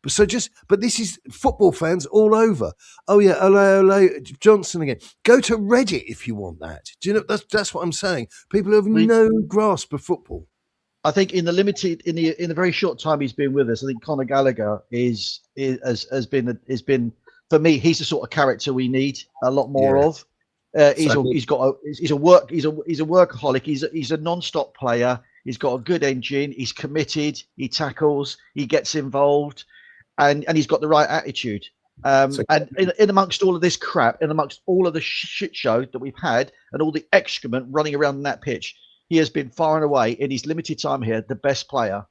But this is football fans all over. Oh yeah, Ole Johnson again. Go to Reddit if you want that. Do you know that's what I'm saying? People have no grasp of football. I think in the very short time he's been with us, I think Conor Gallagher has been for me. He's the sort of character we need a lot more of. He's a workaholic. He's a non-stop player. He's got a good engine. He's committed. He tackles. He gets involved. And he's got the right attitude. And in amongst all of this crap, in amongst all of the shit show that we've had and all the excrement running around that pitch, he has been far and away in his limited time here the best player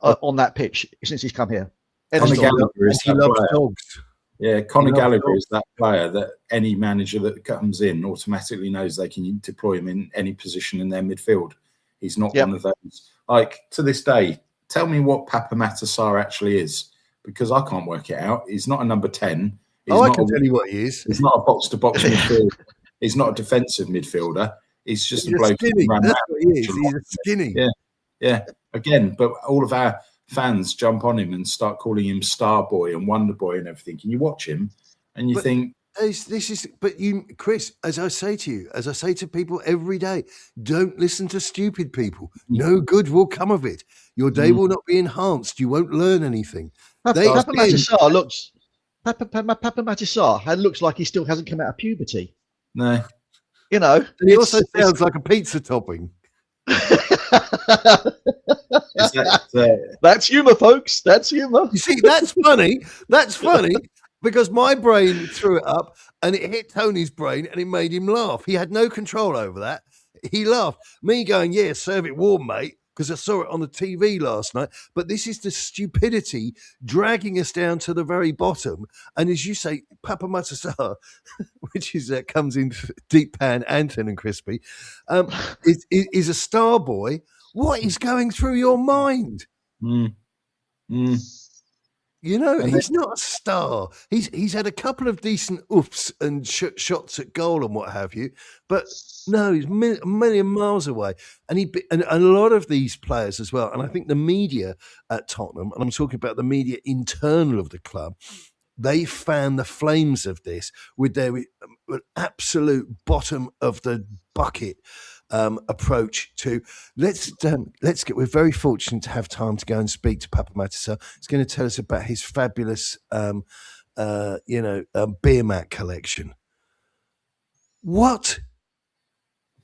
on that pitch since he's come here. Conor Gallagher is he loves dogs. Yeah, Conor Gallagher is that player that any manager that comes in automatically knows they can deploy him in any position in their midfield. He's not one of those. Like, to this day, tell me what Papa Matasar actually is, because I can't work it out. He's not a number 10. I can tell you what he is. He's not a box-to-box midfielder. He's not a defensive midfielder. He's just a bloke. Skinny. That's what he is. He's skinny. Yeah. Again, but all of our fans jump on him and start calling him Star Boy and Wonder Boy and everything. And you watch him and you think... Chris, as I say to people every day, don't listen to stupid people. No good will come of it. Your day will not be enhanced. You won't learn anything. Papa Matasar looks like he still hasn't come out of puberty. No. You know. And he also sounds like a pizza topping. That's humour, folks. That's humour. You see, that's funny. That's funny. Because my brain threw it up and it hit Tony's brain and it made him laugh. He had no control over that. He laughed. Me going, yeah, serve it warm, mate, because I saw it on the TV last night. But this is the stupidity dragging us down to the very bottom. And as you say, Papa Matasar, which is comes in deep pan, Anton and Crispy, is a star boy. What is going through your mind? You know, And he's not a star. He's had a couple of decent oofs and shots at goal and what have you, but no, he's a million miles away. And and a lot of these players as well. And I think the media at Tottenham, and I'm talking about the media internal of the club, they fan the flames of this with their absolute bottom of the bucket approach to let's get. We're very fortunate to have time to go and speak to Papa Matissa. He's going to tell us about his fabulous, beer mat collection. What?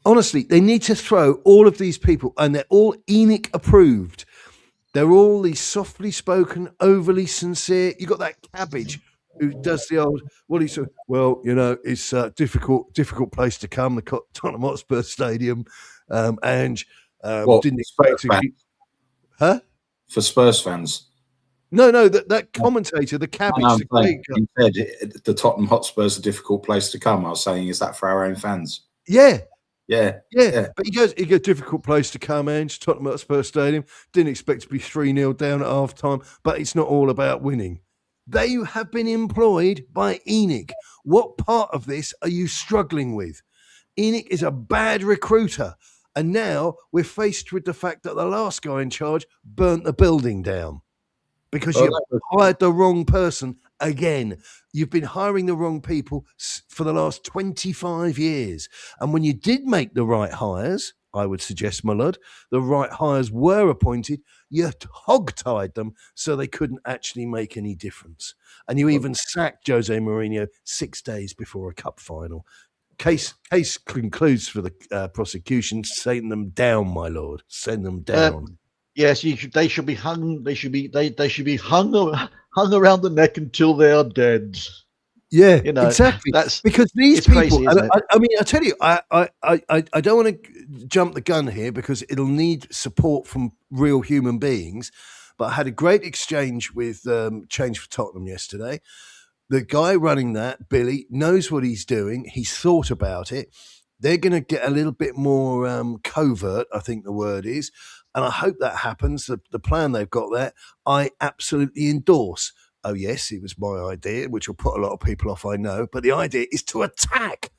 Honestly, they need to throw all of these people, and they're all ENIC approved. They're all these softly spoken, overly sincere. You got that Cabbage who does the old, it's a difficult place to come, the Tottenham Hotspur Stadium. Didn't expect to keep, huh? For Spurs fans. No, that commentator, the Cabbage. He said the Tottenham Hotspur's a difficult place to come. I was saying, is that for our own fans? Yeah. Yeah. But he goes, difficult place to come, Ange, Tottenham Hotspur Stadium. Didn't expect to be 3-0 down at half time, but it's not all about winning. They have been employed by ENIC. What part of this are you struggling with? ENIC is a bad recruiter. And now we're faced with the fact that the last guy in charge burnt the building down because you hired the wrong person again. You've been hiring the wrong people for the last 25 years. And when you did make the right hires, I would suggest, my lord, the right hires were appointed, you hog-tied them so they couldn't actually make any difference. And you even sacked Jose Mourinho 6 days before a cup final. Case concludes for the prosecution. Send them down, my lord. Send them down. Yes, they should be hung. They should be hung around the neck until they are dead. Yeah, exactly. That's because these people. crazy, I mean, I tell you, I don't want to jump the gun here because it'll need support from real human beings. But I had a great exchange with Change for Tottenham yesterday. The guy running that, Billy, knows what he's doing. He's thought about it. They're going to get a little bit more covert, I think the word is. And I hope that happens. The plan they've got there, I absolutely endorse. Oh, yes, it was my idea, which will put a lot of people off, I know. But the idea is to attack,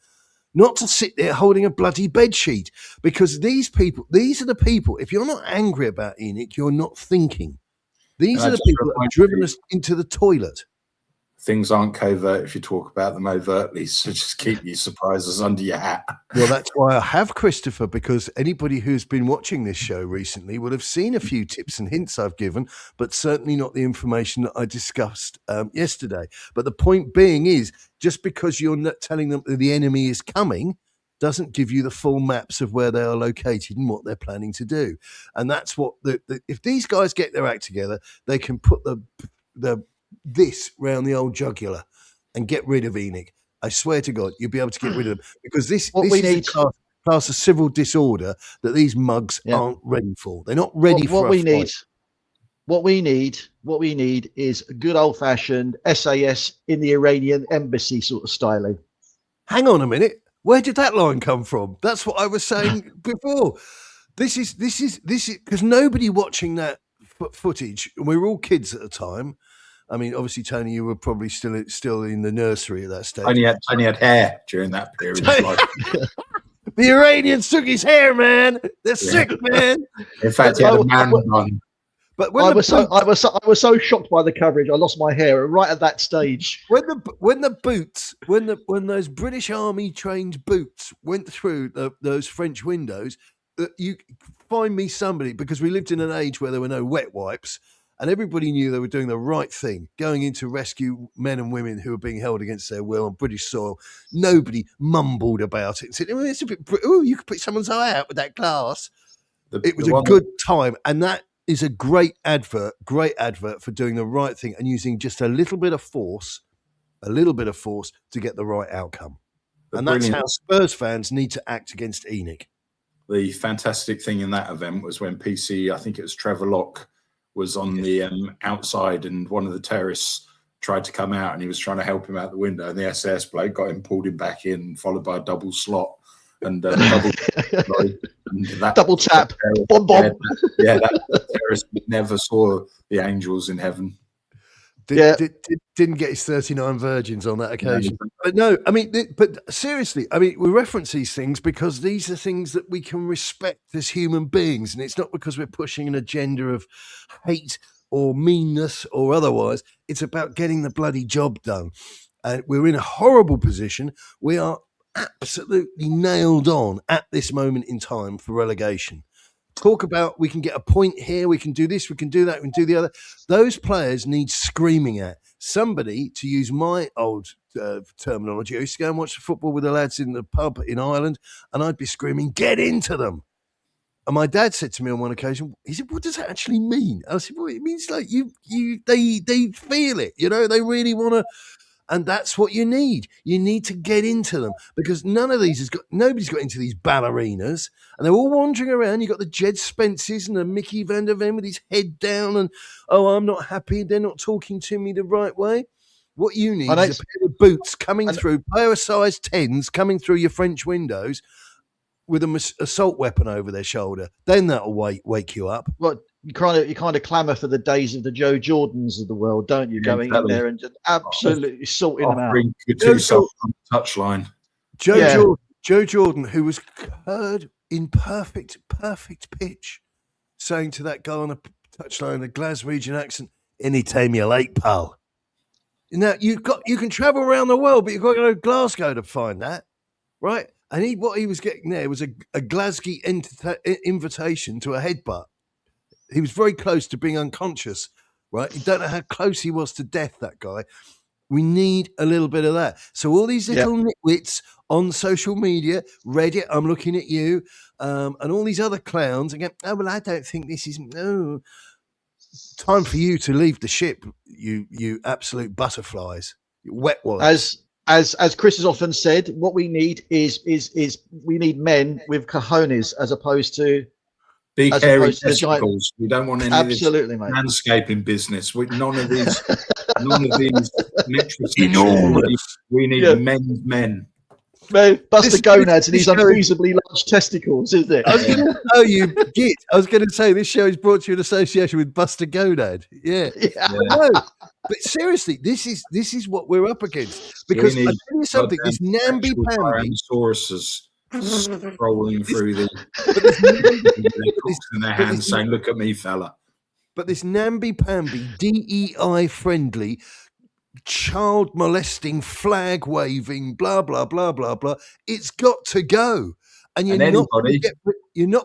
not to sit there holding a bloody bedsheet. Because these are the people, if you're not angry about ENIC, you're not thinking. These are the people that have driven us into the toilet. Things aren't covert if you talk about them overtly, so just keep your surprises under your hat. Well, that's why I have Christopher, because anybody who's been watching this show recently would have seen a few tips and hints I've given, but certainly not the information that I discussed yesterday. But the point being is, just because you're not telling them that the enemy is coming doesn't give you the full maps of where they are located and what they're planning to do. And that's what if these guys get their act together, they can put this round the old jugular and get rid of ENIC. I swear to God, you'll be able to get rid of them because this is a class of civil disorder that these mugs aren't ready for. They're not ready for what we need. What we need is a good old-fashioned SAS in the Iranian embassy sort of styling. Hang on a minute. Where did that line come from? That's what I was saying before. This is because nobody watching that footage. We were all kids at the time. I mean, obviously, Tony, you were probably still in the nursery at that stage. Tony had hair during that period. The Iranians took his hair, man. They're sick, man. In fact, he had a man bun. But I was so shocked by the coverage, I lost my hair right at that stage. When those British Army trained boots went through those French windows, you find me somebody, because we lived in an age where there were no wet wipes. And everybody knew they were doing the right thing, going in to rescue men and women who were being held against their will on British soil. Nobody mumbled about it and said, it's a bit, you could put someone's eye out with that glass. It was a good time. And that is a great advert for doing the right thing and using just a little bit of force to get the right outcome. And that's how Spurs fans need to act against ENIC. The fantastic thing in that event was when PC, I think it was Trevor Locke, was on the outside, and one of the terrorists tried to come out and he was trying to help him out the window, and the SAS bloke got him, pulled him back in, followed by a double slot and double tap. Bomb. That terrorist never saw the angels in heaven. Didn't get his 39 virgins on that occasion. But no, I mean, but seriously, I mean, we reference these things because these are things that we can respect as human beings. And it's not because we're pushing an agenda of hate or meanness or otherwise. It's about getting the bloody job done. And we're in a horrible position. We are absolutely nailed on at this moment in time for relegation. Talk about we can get a point here, we can do this, we can do that, we can do the other. Those players need screaming at. Somebody, to use my old terminology, I used to go and watch the football with the lads in the pub in Ireland, and I'd be screaming, "Get into them!" And my dad said to me on one occasion, he said, "What does that actually mean?" I said, "Well, it means like they feel it, you know, they really want to." And that's what you need. You need to get into them because nobody's got into these ballerinas and they're all wandering around. You've got the Jed Spences and the Mickey Van der Ven with his head down and, "Oh, I'm not happy. They're not talking to me the right way." What you need is a pair of boots coming through, pair of size 10s coming through your French windows with an assault weapon over their shoulder. Then that'll wake you up. Well, you kind of clamour for the days of the Joe Jordans of the world, don't you? Going in there and just absolutely sorting them out. Touchline. Joe Jordan, who was heard in perfect pitch, saying to that guy on the touchline in a Glaswegian accent, "Anytime you're late, pal." Now you can travel around the world, but you've got to go to Glasgow to find that, right? And what he was getting there was a Glasgow invitation to a headbutt. He was very close to being unconscious, right? You don't know how close he was to death, that guy. We need a little bit of that. So all these little nitwits on social media, Reddit, I'm looking at you, and all these other clowns again, "Oh, well, I don't think this is..." No. Time for you to leave the ship, you absolute butterflies, you wet wallets. As Chris has often said, what we need is we need men with cojones as opposed to big hairy testicles. We don't want any absolutely, of this mate. Landscaping business. None of these metrics. We need men's men. Buster Gonads and his unreasonably large testicles, isn't it? You git. I was going to say this show is brought to you in association with Buster Gonad. Yeah. No, but seriously, this is what we're up against. Because I'll tell you something, this namby-pamby rolling through the in their hands saying, "Look at me, fella." But this namby-pamby, DEI friendly, child molesting, flag waving, blah blah blah blah blah, it's got to go. And you're not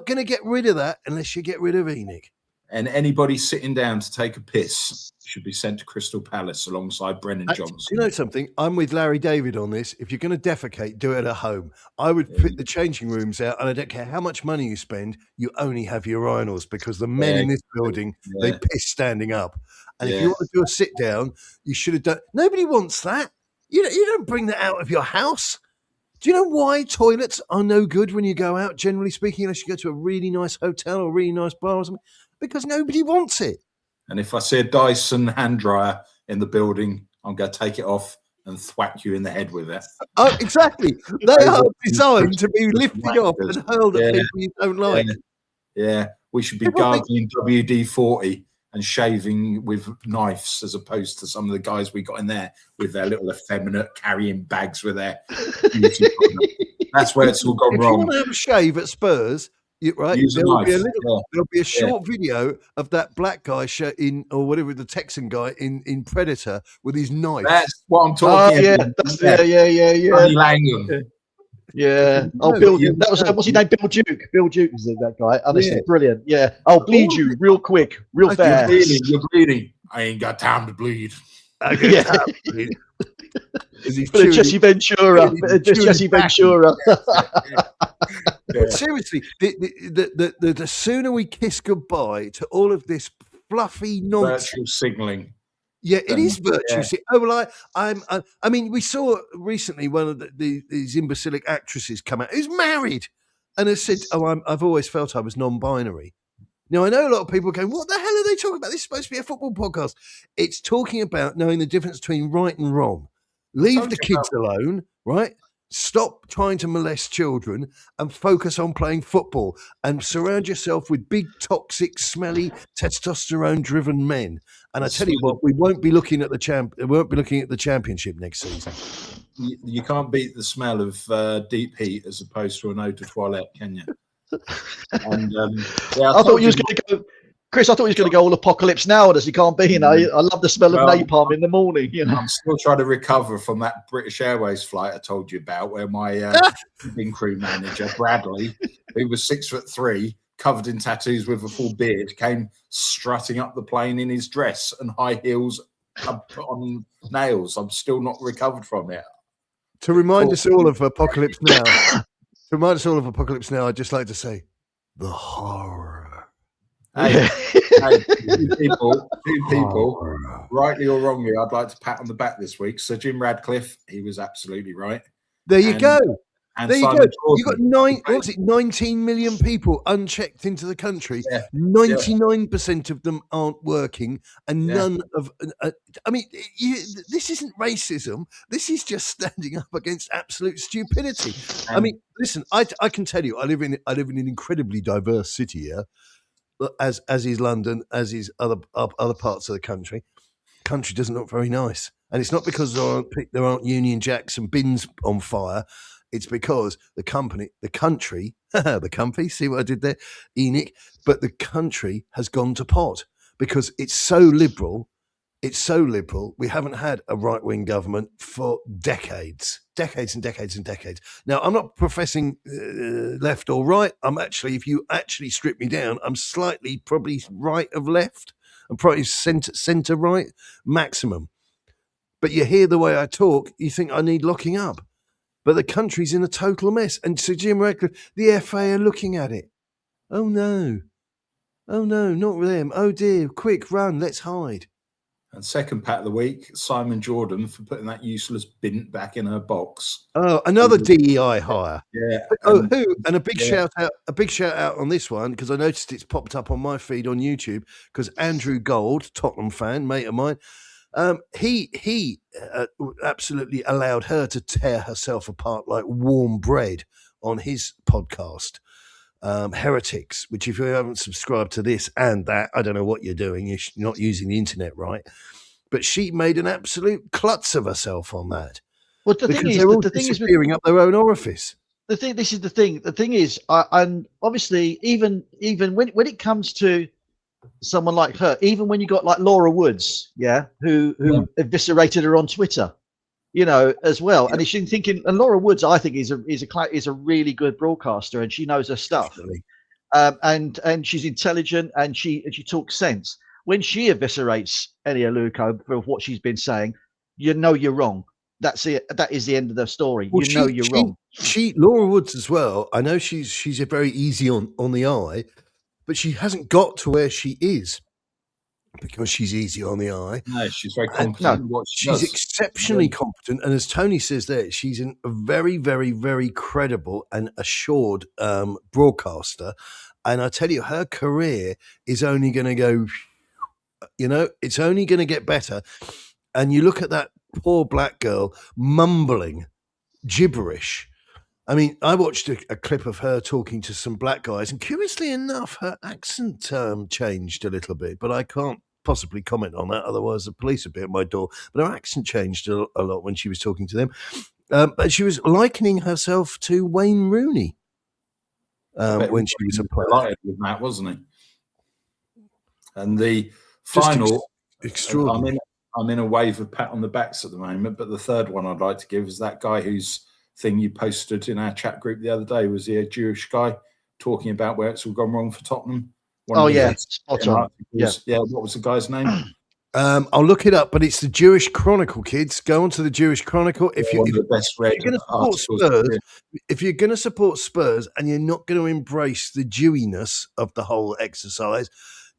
going to get rid of that unless you get rid of Enoch. And anybody sitting down to take a piss should be sent to Crystal Palace alongside Brennan Johnson. Do you know something? I'm with Larry David on this. If you're going to defecate, do it at home. I would put the changing rooms out, and I don't care how much money you spend, you only have urinals because the men in this building, they piss standing up. And if you want to do a sit down, you should have done. Nobody wants that. You don't bring that out of your house. Do you know why toilets are no good when you go out, generally speaking, unless you go to a really nice hotel or a really nice bar or something? Because nobody wants it. And if I see a Dyson hand dryer in the building, I'm going to take it off and thwack you in the head with it. Oh, exactly. They are designed to be lifted off and hurled at people you don't like. Yeah, we should be gargling WD-40 and shaving with knives as opposed to some of the guys we got in there with their little effeminate carrying bags with their beauty. That's where it's all gone wrong. If you want to have a shave at Spurs, right? There'll be a short video of that black guy or whatever, the Texan guy in Predator with his knife. That's what I'm talking about. Yeah. Yeah. Oh, Bill. That was what's his name? Bill Duke. Bill Duke was that guy. Honestly, brilliant. Yeah. I'll bleed you real quick, real fast. You're bleeding. I ain't got time to bleed. Jesse Ventura. Jesse Ventura. But seriously, the sooner we kiss goodbye to all of this fluffy nonsense, virtual signalling. Yeah, it is virtual. Oh well, I mean, we saw recently one of these imbecilic actresses come out who's married and has said, "Oh, I've always felt I was non-binary." Now I know a lot of people are going, "What the hell are they talking about? This is supposed to be a football podcast." It's talking about knowing the difference between right and wrong. Leave the kids alone, right? Stop trying to molest children and focus on playing football and surround yourself with big, toxic, smelly, testosterone-driven men. And I tell you what, we won't be looking at the championship next season. You can't beat the smell of deep heat as opposed to an eau de toilette, can you? And I thought you was going to go, Chris. I thought he was going to go all apocalypse now. As he can't be, I love the smell of napalm in the morning. I'm still trying to recover from that British Airways flight I told you about, where my cabin crew manager Bradley, who was 6'3", covered in tattoos with a full beard, came strutting up the plane in his dress and high heels on nails. I'm still not recovered from it. To remind us all of Apocalypse Now, I'd just like to say, the horror. Hey, two people, rightly or wrongly, I'd like to pat on the back this week. Sir Jim Radcliffe, he was absolutely right. There you go. And there you Simon go. You got 19 million people unchecked into the country. 99% of them aren't working, and none of. I mean, this isn't racism. This is just standing up against absolute stupidity. I mean, listen, I can tell you, I live in an incredibly diverse city here, as is London, as is other parts of the country. Country doesn't look very nice, and it's not because there aren't Union Jacks and bins on fire. It's because the country, see what I did there, Enoch? But the country has gone to pot because it's so liberal. We haven't had a right-wing government for decades. Now, I'm not professing left or right. I'm actually, if you actually strip me down, I'm slightly probably right of left. I'm probably centre right maximum. But you hear the way I talk, you think I need locking up. But the country's in a total mess. And Sir Jim Radcliffe, the FA are looking at it. Oh, no, not them. Oh, dear, quick, run, let's hide. And second pat of the week, Simon Jordan for putting that useless bint back in her box. Oh, another DEI hire. Yeah. And a big shout out on this one, because I noticed it's popped up on my feed on YouTube, because Andrew Gold, Tottenham fan, mate of mine, he absolutely allowed her to tear herself apart like warm bread on his podcast, Heretics, which if you haven't subscribed to this and that, I don't know what you're doing. You're not using the internet right. But she made an absolute klutz of herself on that. Well, the thing is, the thing is disappearing up their own orifice. This is the thing. The thing is, and obviously, even when it comes to someone like her, even when you got like Laura Woods, who eviscerated her on Twitter, as well. And she's thinking, and Laura Woods, I think, is a really good broadcaster, and she knows her stuff. And she's intelligent, and she talks sense. When she eviscerates Elia Luco for what she's been saying, you're wrong. That's it. That is the end of the story. Well, you're wrong. Laura Woods as well. I know she's a very easy on the eye, but she hasn't got to where she is because she's easy on the eye. No, she's very competent. She's exceptionally competent. And as Tony says there, she's a very, very, very credible and assured broadcaster. And I tell you, her career is only going to go, it's only going to get better. And you look at that poor black girl mumbling gibberish. I mean, I watched a clip of her talking to some black guys, and curiously enough, her accent changed a little bit, but I can't possibly comment on that. Otherwise, the police would be at my door. But her accent changed a lot when she was talking to them. But she was likening herself to Wayne Rooney when she was a player. Delighted with that, wasn't he? And the final, extraordinary. I'm in a wave of pat on the backs at the moment, but the third one I'd like to give is that guy whose thing you posted in our chat group the other day. Was he a Jewish guy talking about where it's all gone wrong for Tottenham? Spot on. What was the guy's name? I'll look it up, but it's the Jewish Chronicle, kids. Go on to the Jewish Chronicle. If you're going to support Spurs and you're not going to embrace the Jewiness of the whole exercise,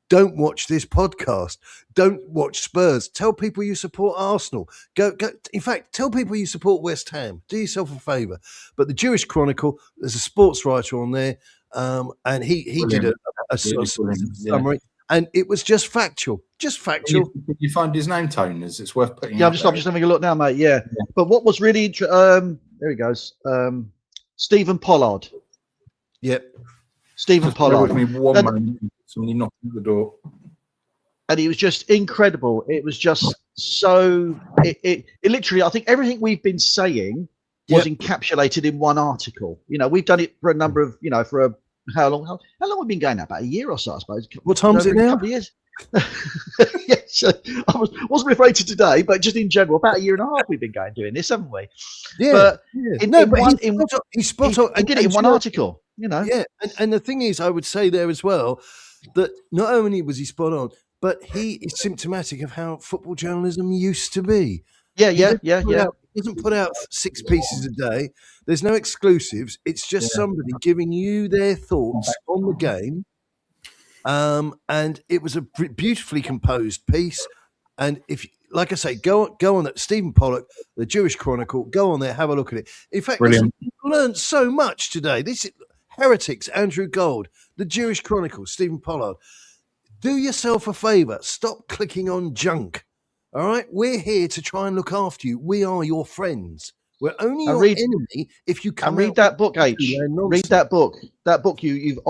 don't watch this podcast. Don't watch Spurs. Tell people you support Arsenal. Go. In fact, tell people you support West Ham. Do yourself a favour. But the Jewish Chronicle, there's a sports writer on there, and he did a summary, and it was just factual. Just factual. You find his name, Tone? It's worth putting. Yeah, I'm just having a look now, mate. Yeah. But what was really There he goes. Stephen Pollard. Yep. Stephen Just bear with Pollard. me one And- moment. Somebody knocking at the door. And he was just incredible. It was just so. It literally. I think everything we've been saying was encapsulated in one article. You know, we've done it for a number of. You know, for how long? How long have we been going now? About a year or so, I suppose. What time is it now? A couple of years. Yeah, so I wasn't referring to today, but just in general, about a year and a half we've been doing this, haven't we? Yeah. But he's spot on. he did it in one article. You know. Yeah, and the thing is, I would say there as well that not only was he spot on, but he is symptomatic of how football journalism used to be. Yeah. He doesn't put out 6 pieces a day. There's no exclusives. It's just somebody giving you their thoughts on the game. And it was a beautifully composed piece. And if, like I say, go on that Stephen Pollock, the Jewish Chronicle. Go on there, have a look at it. In fact, listen, you've learned so much today. This is Heretics, Andrew Gold, the Jewish Chronicle, Stephen Pollard. Do yourself a favour. Stop clicking on junk. All right, we're here to try and look after you. We are your friends. We're only your enemy if you come and read out that book, H. nonsense. Read that book. That book you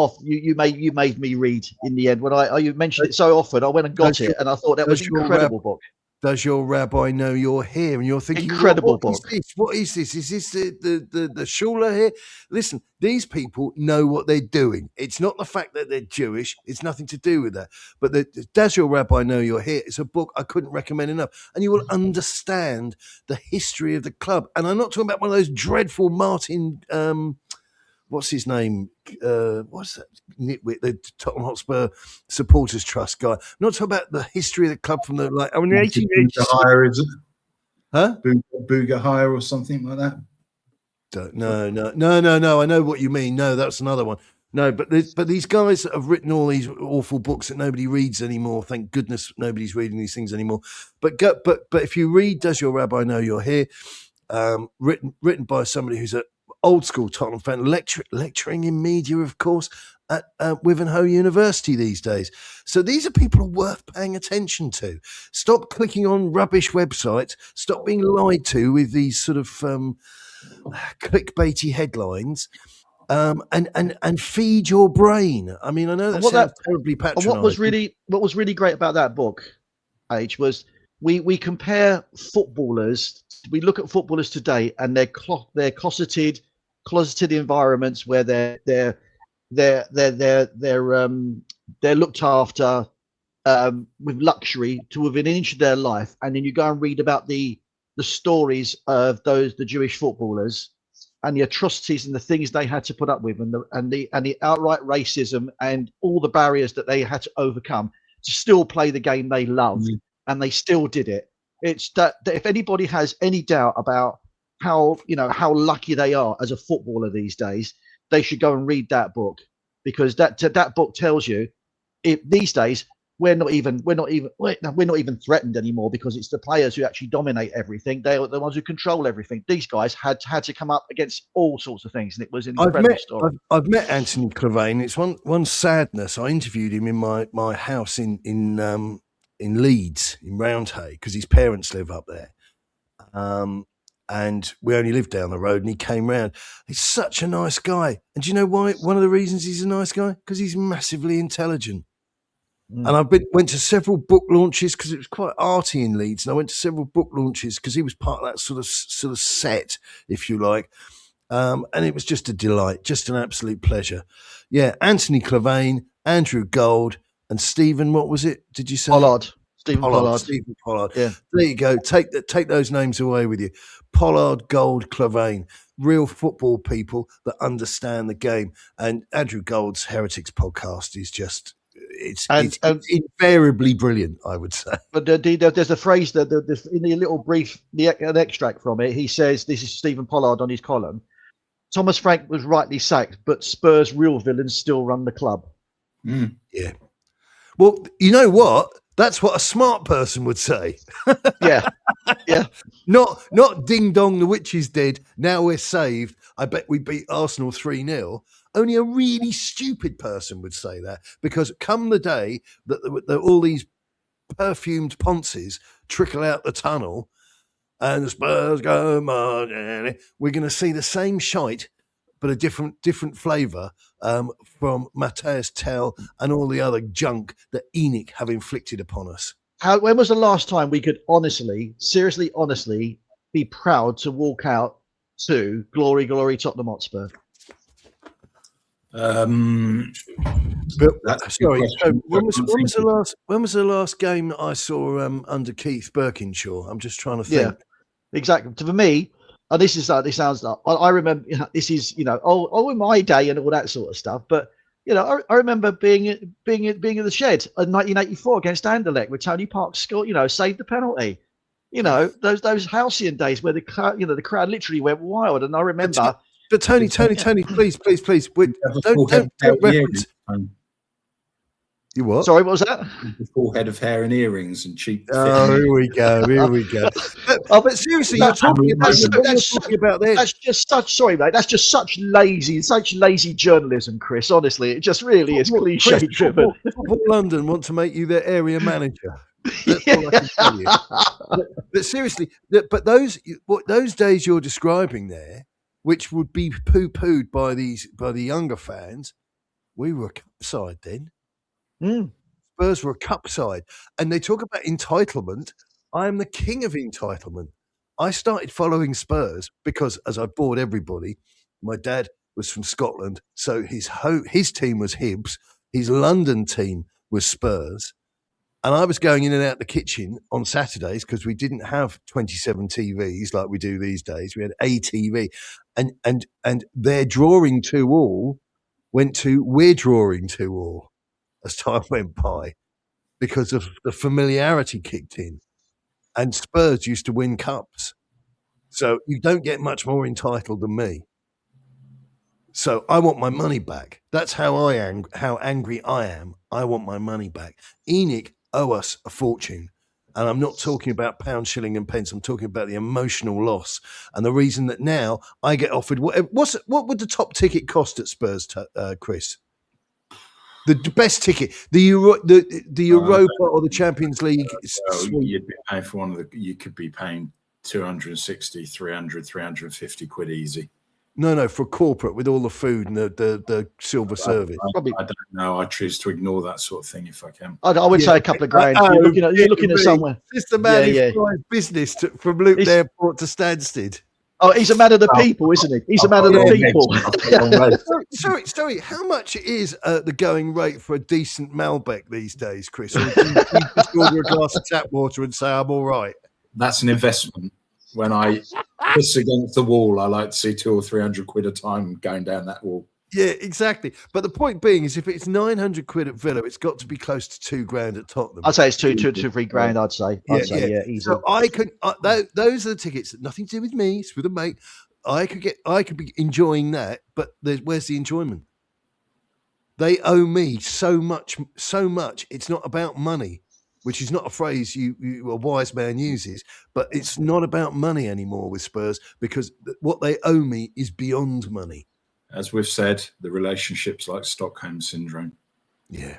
made me read in the end when you mentioned it so often. I went and got it, and I thought that was an incredible book. Does your rabbi know you're here? And you're thinking, incredible book. What is this? Is this the shula here? Listen, these people know what they're doing. It's not the fact that they're Jewish. It's nothing to do with that. But Does Your Rabbi Know You're Here? It's a book I couldn't recommend enough. And you will understand the history of the club. And I'm not talking about one of those dreadful Martin... what's his name? What's that nitwit? The Tottenham Hotspur Supporters Trust guy. I'm not talking about the history of the club from the 1880s. Hire, is it? Huh? Booger Hire or something like that. No. I know what you mean. No, that's another one. No, but these guys that have written all these awful books that nobody reads anymore. Thank goodness nobody's reading these things anymore. But if you read "Does Your Rabbi Know You're Here," written by somebody who's a old school Tottenham fan, lecturing in media, of course, at Wivenhoe University these days. So these are people worth paying attention to. Stop clicking on rubbish websites. Stop being lied to with these sort of clickbaity headlines. And feed your brain. I mean, I know that sounds terribly patronising. What was really great about that book, H, was we compare footballers. We look at footballers today, and they're closeted environments where they're looked after with luxury to within an inch of their life, and then you go and read about the stories of the Jewish footballers and the atrocities and the things they had to put up with, and the outright racism and all the barriers that they had to overcome to still play the game they loved, and they still did it. It's that if anybody has any doubt about how lucky they are as a footballer these days, they should go and read that book, because that book tells you these days we're not even threatened anymore, because it's the players who actually dominate everything. They are the ones who control everything. These guys had to come up against all sorts of things, and it was an incredible story. I've met Anthony Clavane. It's one sadness. I interviewed him in my house in Leeds, in Roundhay, because his parents live up there. And we only lived down the road, and he came round. He's such a nice guy. And do you know why? One of the reasons he's a nice guy? Because he's massively intelligent. And I went to several book launches, because it was quite arty in Leeds. And I went to several book launches because he was part of that sort of set, if you like. And it was just a delight, just an absolute pleasure. Yeah, Anthony Clavane, Andrew Gold, and Stephen, what was it? Did you say? Stephen Pollard. Stephen Pollard. Yeah. There you go. Take those names away with you. Pollard, Gold, Clavane. Real football people that understand the game. And Andrew Gold's Heretics podcast is just... It's invariably brilliant, I would say. But there's a phrase that in the little brief, an extract from it, he says, this is Stephen Pollard on his column, Thomas Frank was rightly sacked, but Spurs' real villains still run the club. Yeah. Well, you know what? That's what a smart person would say. Yeah. Not ding dong, the witch is dead. Now we're saved. I bet we beat Arsenal 3-0. Only a really stupid person would say that, because come the day that all these perfumed ponces trickle out the tunnel, and the Spurs go marching. We're going to see the same shite, but a different flavour from Matthias Tell and all the other junk that ENIC have inflicted upon us. When was the last time we could seriously, honestly, be proud to walk out to glory, glory, Tottenham Hotspur? But sorry, so when was the last game that I saw under Keith Birkinshaw? I'm just trying to think. Yeah, exactly. For me, and this sounds like I remember. This is in my day and all that sort of stuff. But I remember being in the shed in 1984 against Anderlecht, where Tony Park scored. Saved the penalty. Those halcyon days where the crowd literally went wild. And I remember. But Tony, please. Don't reference. You what? Sorry, what was that? The full head of hair and earrings and cheap. Oh, here we go. But seriously, you're talking about this. That's just such lazy journalism, Chris. Honestly, it just really is cliche driven. Football London want to make you their area manager. That's all I can tell you. But seriously, those days you're describing there, which would be poo-pooed by the younger fans, we were a cup side then. Spurs were a cup side. And they talk about entitlement. I am the king of entitlement. I started following Spurs because, as I bored everybody, my dad was from Scotland, so his team was Hibs, his London team was Spurs. And I was going in and out the kitchen on Saturdays because we didn't have 27 TVs like we do these days. We had a TV. And their drawing 2-2 went to we're drawing 2-2 as time went by because of the familiarity kicked in. And Spurs used to win cups. So you don't get much more entitled than me. So I want my money back. That's how angry I am. I want my money back. ENIC owe us a fortune. And I'm not talking about pound, shilling and pence. I'm talking about the emotional loss. And the reason that now I get offered what would the top ticket cost at Spurs, Chris? The best ticket, the Europa or the Champions League. You'd be paying for you could be paying 260, 300, 350 quid easy. No, for corporate with all the food and the silver service. I don't know. I choose to ignore that sort of thing if I can. I would say a couple of grand. You're looking at somewhere. It's the man who flies business from Luton Airport to Stansted. Oh, he's a man of the people, isn't he? He's a man of the people. Sorry. How much is the going rate for a decent Malbec these days, Chris? Or do you just order a glass of tap water and say I'm all right? That's an investment. When I piss against the wall, I like to see 200 or 300 quid a time going down that wall. Yeah, exactly. But the point being is, if it's 900 quid at Villa, it's got to be close to $2,000 at Tottenham. I'd say it's 2-3 grand. I'd say, easy. So I could. Those are the tickets that nothing to do with me. It's with a mate. I could be enjoying that, but where's the enjoyment? They owe me so much. It's not about money, which is not a phrase a wise man uses, but it's not about money anymore with Spurs because what they owe me is beyond money. As we've said, the relationship's like Stockholm syndrome. Yeah,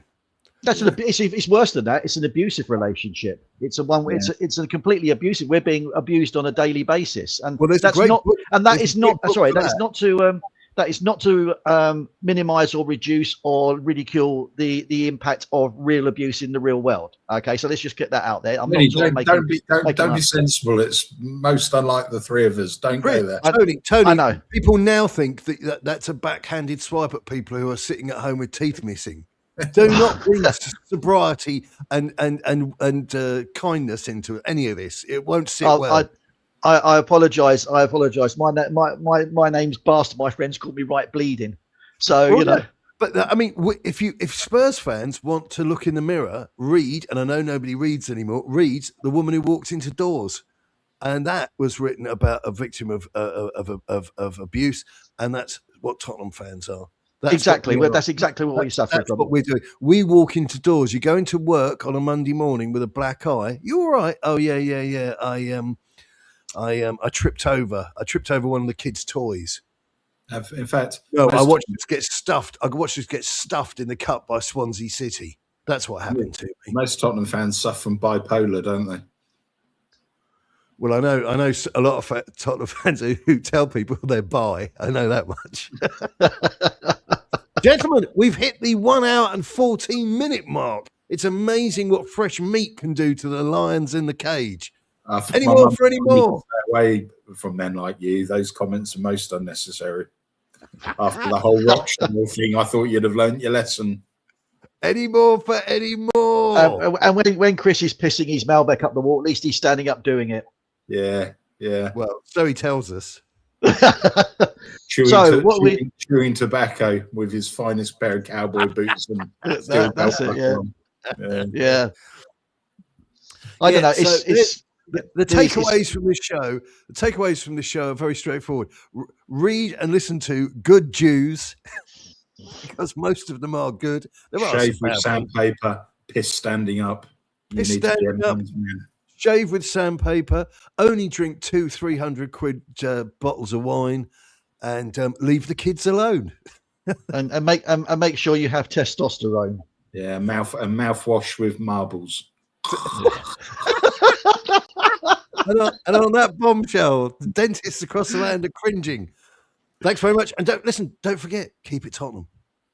it's worse than that. It's an abusive relationship. It's a completely abusive. We're being abused on a daily basis, and that is not to minimize or reduce or ridicule the impact of real abuse in the real world. Okay, so let's just get that out there. Don't be sensible. It's most unlike the three of us. Don't go there. Tony, I know. People now think that's a backhanded swipe at people who are sitting at home with teeth missing. Do not bring sobriety and kindness into any of this. It won't sit well. I apologise. My name's Bastard. My friends call me Right Bleeding. So But I mean, if Spurs fans want to look in the mirror, read, and I know nobody reads anymore. Read The Woman Who Walked Into Doors, and that was written about a victim of abuse, and that's what Tottenham fans are. That's exactly what we're suffering from. What we're doing. We walk into doors. You go into work on a Monday morning with a black eye. You all right? Oh yeah. I tripped over one of the kids' toys. In fact, I watched this get stuffed. I watched this get stuffed in the cup by Swansea City. That's what happened to me. Most Tottenham fans suffer from bipolar, don't they? Well, I know a lot of Tottenham fans who tell people they're bi. I know that much. Gentlemen, we've hit the 1 hour and 14-minute mark. It's amazing what fresh meat can do to the lions in the cage. Any more for any more? Away from men like you, those comments are most unnecessary. After the whole Rochdale thing, I thought you'd have learnt your lesson. Any more for any more? And when Chris is pissing his Malbec up the wall, at least he's standing up doing it. Yeah. Well, so he tells us. Chewing tobacco with his finest pair of cowboy boots and that's it. Yeah. I don't know. It's the takeaways from this show. The takeaways from this show are very straightforward. Read and listen to good Jews, because most of them are good. Shave with sandpaper. Piss standing up. Shave with sandpaper. Only drink 200-300 quid bottles of wine, and leave the kids alone. and make sure you have testosterone. Yeah, mouthwash with marbles. and on that bombshell, the dentists across the land are cringing. Thanks very much, and don't forget, keep it Tottenham.